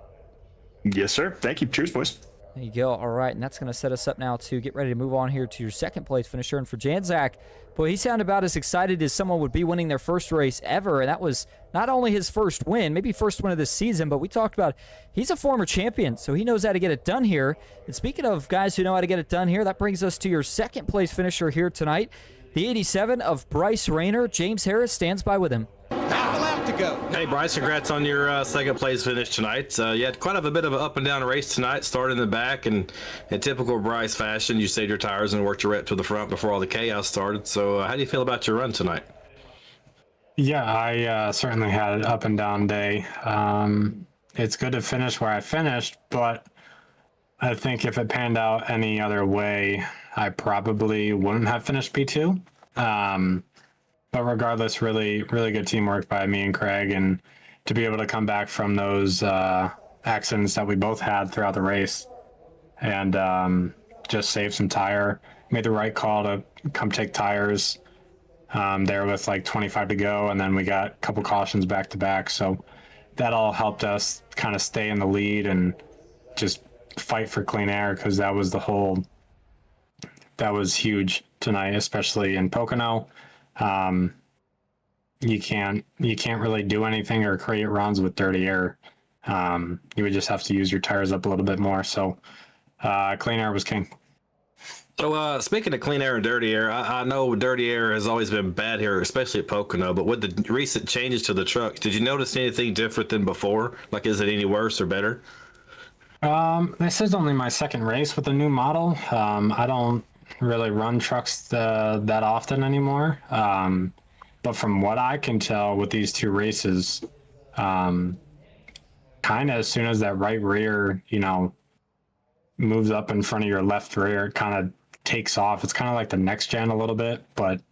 Yes, sir. Thank you. Cheers, boys. There you go. All right, and that's going to set us up now to get ready to move on here to your second place finisher. And for Janzak, boy, he sounded about as excited as someone would be winning their first race ever. And that was not only his first win, maybe first win of this season, but we talked about he's a former champion, so he knows how to get it done here. And speaking of guys who know how to get it done here, that brings us to your second place finisher here tonight. The 87 of Bryce Rayner. James Harris stands by with him. Half a lap to go. Hey, Bryce, congrats on your second place finish tonight. You had quite a bit of an up and down race tonight, started in the back, and in typical Bryce fashion, you saved your tires and worked your way up to the front before all the chaos started. So how do you feel about your run tonight? Yeah, I certainly had an up and down day. It's good to finish where I finished, but I think if it panned out any other way, I probably wouldn't have finished P2. But regardless, really good teamwork by me and Craig, and to be able to come back from those accidents that we both had throughout the race and just save some tire, made the right call to come take tires there with like 25 to go, and then we got a couple cautions back to back. So that all helped us kind of stay in the lead and just fight for clean air, because that was huge tonight, especially in Pocono. You can't really do anything or create runs with dirty air. You would just have to use your tires up a little bit more. So clean air was king. So speaking of clean air and dirty air, I know dirty air has always been bad here, especially at Pocono, but with the recent changes to the truck, did you notice anything different than before? Like, is it any worse or better? This is only my second race with the new model. I don't really run trucks that often anymore. But from what I can tell with these two races, kind of as soon as that right rear, moves up in front of your left rear, it kind of takes off. It's kind of like the next gen a little bit, but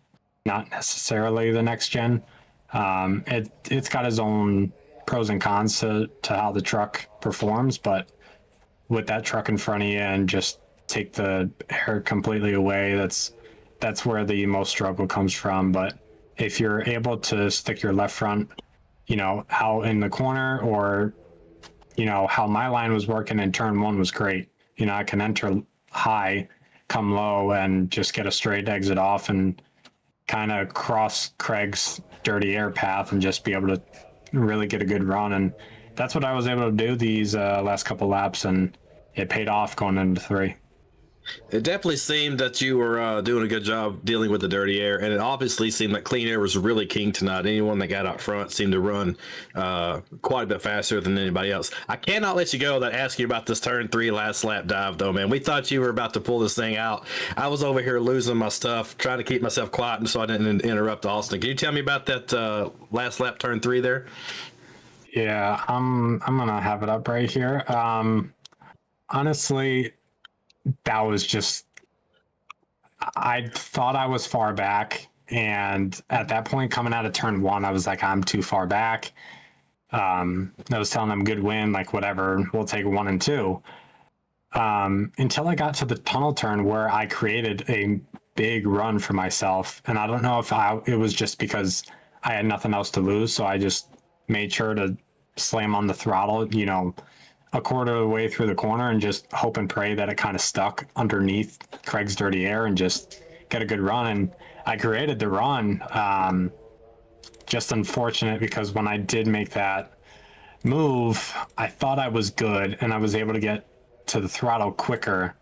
not necessarily the next gen. It's got its own pros and cons to how the truck performs, but with that truck in front of you and just take the air completely away, that's where the most struggle comes from. But if you're able to stick your left front, out in the corner, or how my line was working in turn one was great. I can enter high, come low, and just get a straight exit off and kind of cross Craig's dirty air path and just be able to really get a good run. And that's what I was able to do these last couple laps, and it paid off going into 3. It definitely seemed that you were doing a good job dealing with the dirty air, and it obviously seemed like clean air was really king tonight. Anyone that got out front seemed to run quite a bit faster than anybody else. I cannot let you go without asking you about this turn 3 last lap dive, though, man. We thought you were about to pull this thing out. I was over here losing my stuff, trying to keep myself quiet so I didn't interrupt Austin. Can you tell me about that last lap turn 3 there? Yeah, I'm gonna have it up right here. Honestly, that was just, I thought I was far back, and at that point coming out of turn 1, I was like, I'm too far back. I was telling them good win, like whatever, we'll take 1 and 2. Until I got to the tunnel turn where I created a big run for myself, and I don't know if it was just because I had nothing else to lose, so I just made sure to slam on the throttle, a quarter of the way through the corner, and just hope and pray that it kind of stuck underneath Craig's dirty air and just get a good run. And I created the run. Just unfortunate because when I did make that move, I thought I was good and I was able to get to the throttle quicker.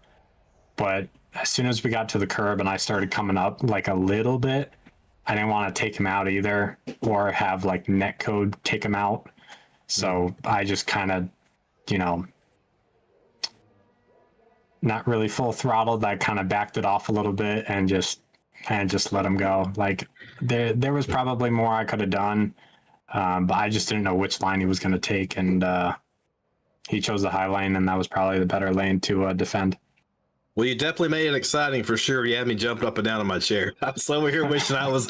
But as soon as we got to the curb and I started coming up like a little bit, I didn't want to take him out either, or have like netcode take him out. So I just kind of, not really full throttled. I kind of backed it off a little bit and just and just let him go. Like there was probably more I could have done, but I just didn't know which line he was going to take, and he chose the high lane, and that was probably the better lane to defend. Well, you definitely made it exciting for sure. You had me jumping up and down in my chair. I was over here wishing I was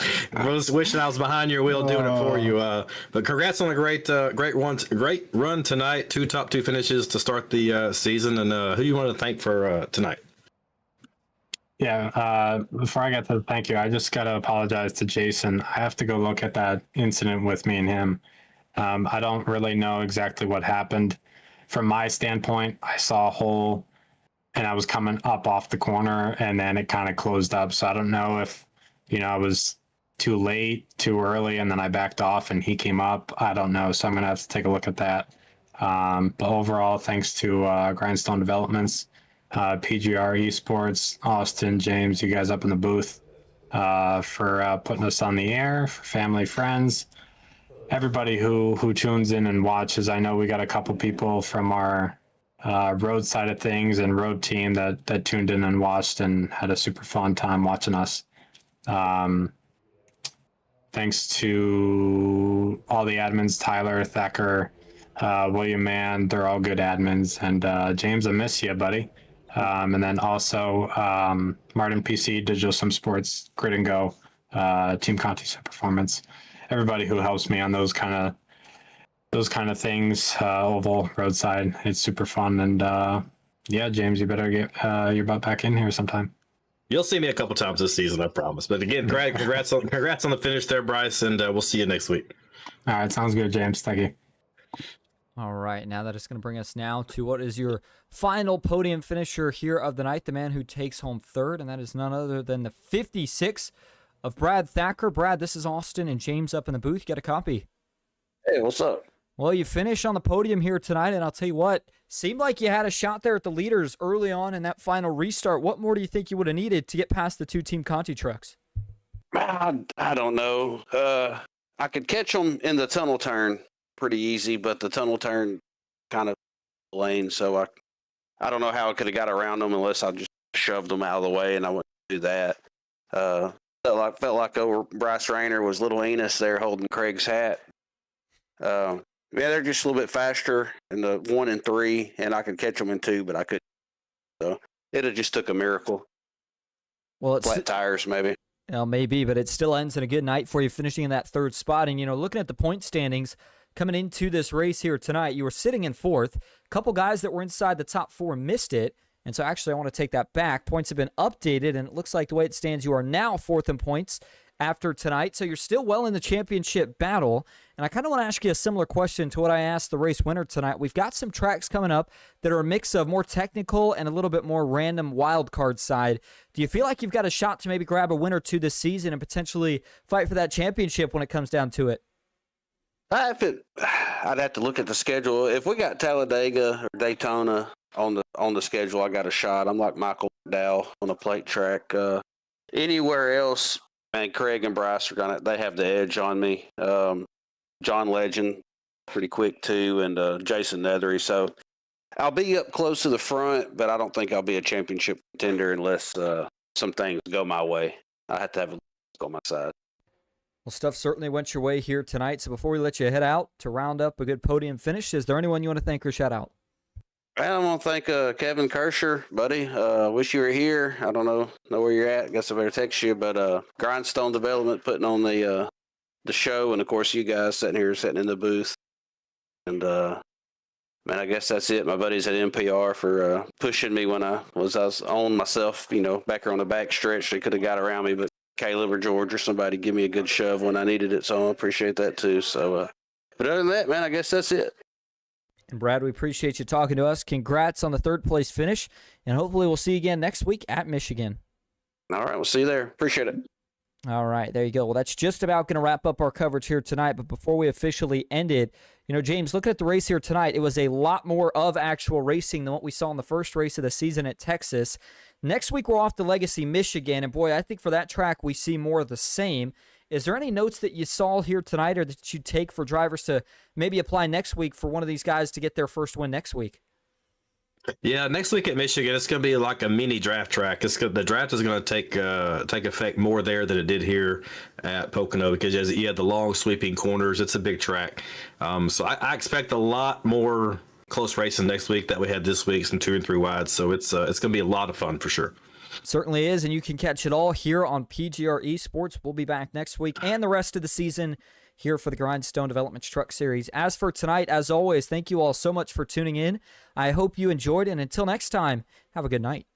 behind your wheel doing it for you. But congrats on a great run tonight. 2 top 2 finishes to start the season. And who you want to thank for tonight? Yeah, before I get to the thank you, I just got to apologize to Jason. I have to go look at that incident with me and him. I don't really know exactly what happened. From my standpoint, I saw a hole and I was coming up off the corner and then it kind of closed up. So I don't know if, I was too late, too early, and then I backed off and he came up. I don't know. So I'm going to have to take a look at that. But overall, thanks to Grindstone Developments, PGR eSports, Austin, James, you guys up in the booth for putting us on the air, for family, friends, everybody who tunes in and watches. I know we got a couple people from our road side of things and road team that tuned in and watched and had a super fun time watching us. Thanks to all the admins, Tyler, Thacker, William Mann, they're all good admins. And James, I miss you, buddy. And then also Martin PC, Digital Sim Sports, Grid and Go, Team Conti Performance, everybody who helps me on those kind of things, oval, roadside. It's super fun. And yeah, James, you better get your butt back in here sometime. You'll see me a couple times this season, I promise. But again, congrats on the finish there, Bryce, and we'll see you next week. All right, sounds good, James. Thank you. All right, now that is going to bring us now to what is your final podium finisher here of the night, the man who takes home third, and that is none other than the 56 of Brad Thacker. Brad, this is Austin and James up in the booth. You got a copy. Hey, what's up? Well, you finished on the podium here tonight, and I'll tell you what, seemed like you had a shot there at the leaders early on in that final restart. What more do you think you would have needed to get past the 2 Team Conti trucks? I don't know. I could catch them in the tunnel turn pretty easy, but the tunnel turn kind of lane, so I don't know how I could have got around them unless I just shoved them out of the way, and I wouldn't do that. Felt like over Bryce Rayner was little Enos there holding Craig's hat. Yeah, they're just a little bit faster in the 1 and 3, and I could catch them in 2, but I couldn't. So it just took a miracle. Well, it's flat tires, maybe. Well, maybe, but it still ends in a good night for you, finishing in that 3rd spot. And, looking at the point standings coming into this race here tonight, you were sitting in 4th. A couple guys that were inside the top 4 missed it. And so actually, I want to take that back. Points have been updated, and it looks like the way it stands, you are now 4th in points after tonight. So you're still well in the championship battle. And I kind of want to ask you a similar question to what I asked the race winner tonight. We've got some tracks coming up that are a mix of more technical and a little bit more random wild card side. Do you feel like you've got a shot to maybe grab a win or 2 this season and potentially fight for that championship when it comes down to it? I'd have to look at the schedule. If we got Talladega or Daytona on the schedule, I got a shot. I'm like Michael Dow on a plate track. Anywhere else, man, Craig and Bryce they have the edge on me. John Legend, pretty quick too, and Jason Nethery. So I'll be up close to the front, but I don't think I'll be a championship contender unless some things go my way. I have to have a go on my side. Well, stuff certainly went your way here tonight. So before we let you head out to round up a good podium finish, is there anyone you want to thank or shout out? I want to thank Kevin Kirscher, buddy. Wish you were here. I don't know where you're at. Guess I better text you. But Grindstone Development putting on the show, and of course you guys sitting in the booth. And man, I guess that's it. My buddies at NPR for pushing me when I was on myself. Back here on the back stretch, they could have got around me, but Caleb or George or somebody give me a good shove when I needed it. So I appreciate that too. So, but other than that, man, I guess that's it. And Brad, we appreciate you talking to us. Congrats on the 3rd place finish, and hopefully we'll see you again next week at Michigan. All right, we'll see you there. Appreciate it. All right, there you go. Well, that's just about going to wrap up our coverage here tonight. But before we officially end it, James, looking at the race here tonight, it was a lot more of actual racing than what we saw in the first race of the season at Texas. Next week, we're off to Legacy, Michigan. And boy, I think for that track, we see more of the same. Is there any notes that you saw here tonight or that you take for drivers to maybe apply next week for one of these guys to get their first win next week? Yeah, next week at Michigan, it's going to be like a mini draft track. The draft is going to take effect more there than it did here at Pocono because you had the long sweeping corners. It's a big track, so I expect a lot more close racing next week that we had this week, some 2 and 3 wides. So it's going to be a lot of fun for sure. Certainly is, and you can catch it all here on PGR eSports. We'll be back next week and the rest of the season here for the Grindstone Developments Truck Series. As for tonight, as always, thank you all so much for tuning in. I hope you enjoyed, and until next time, have a good night.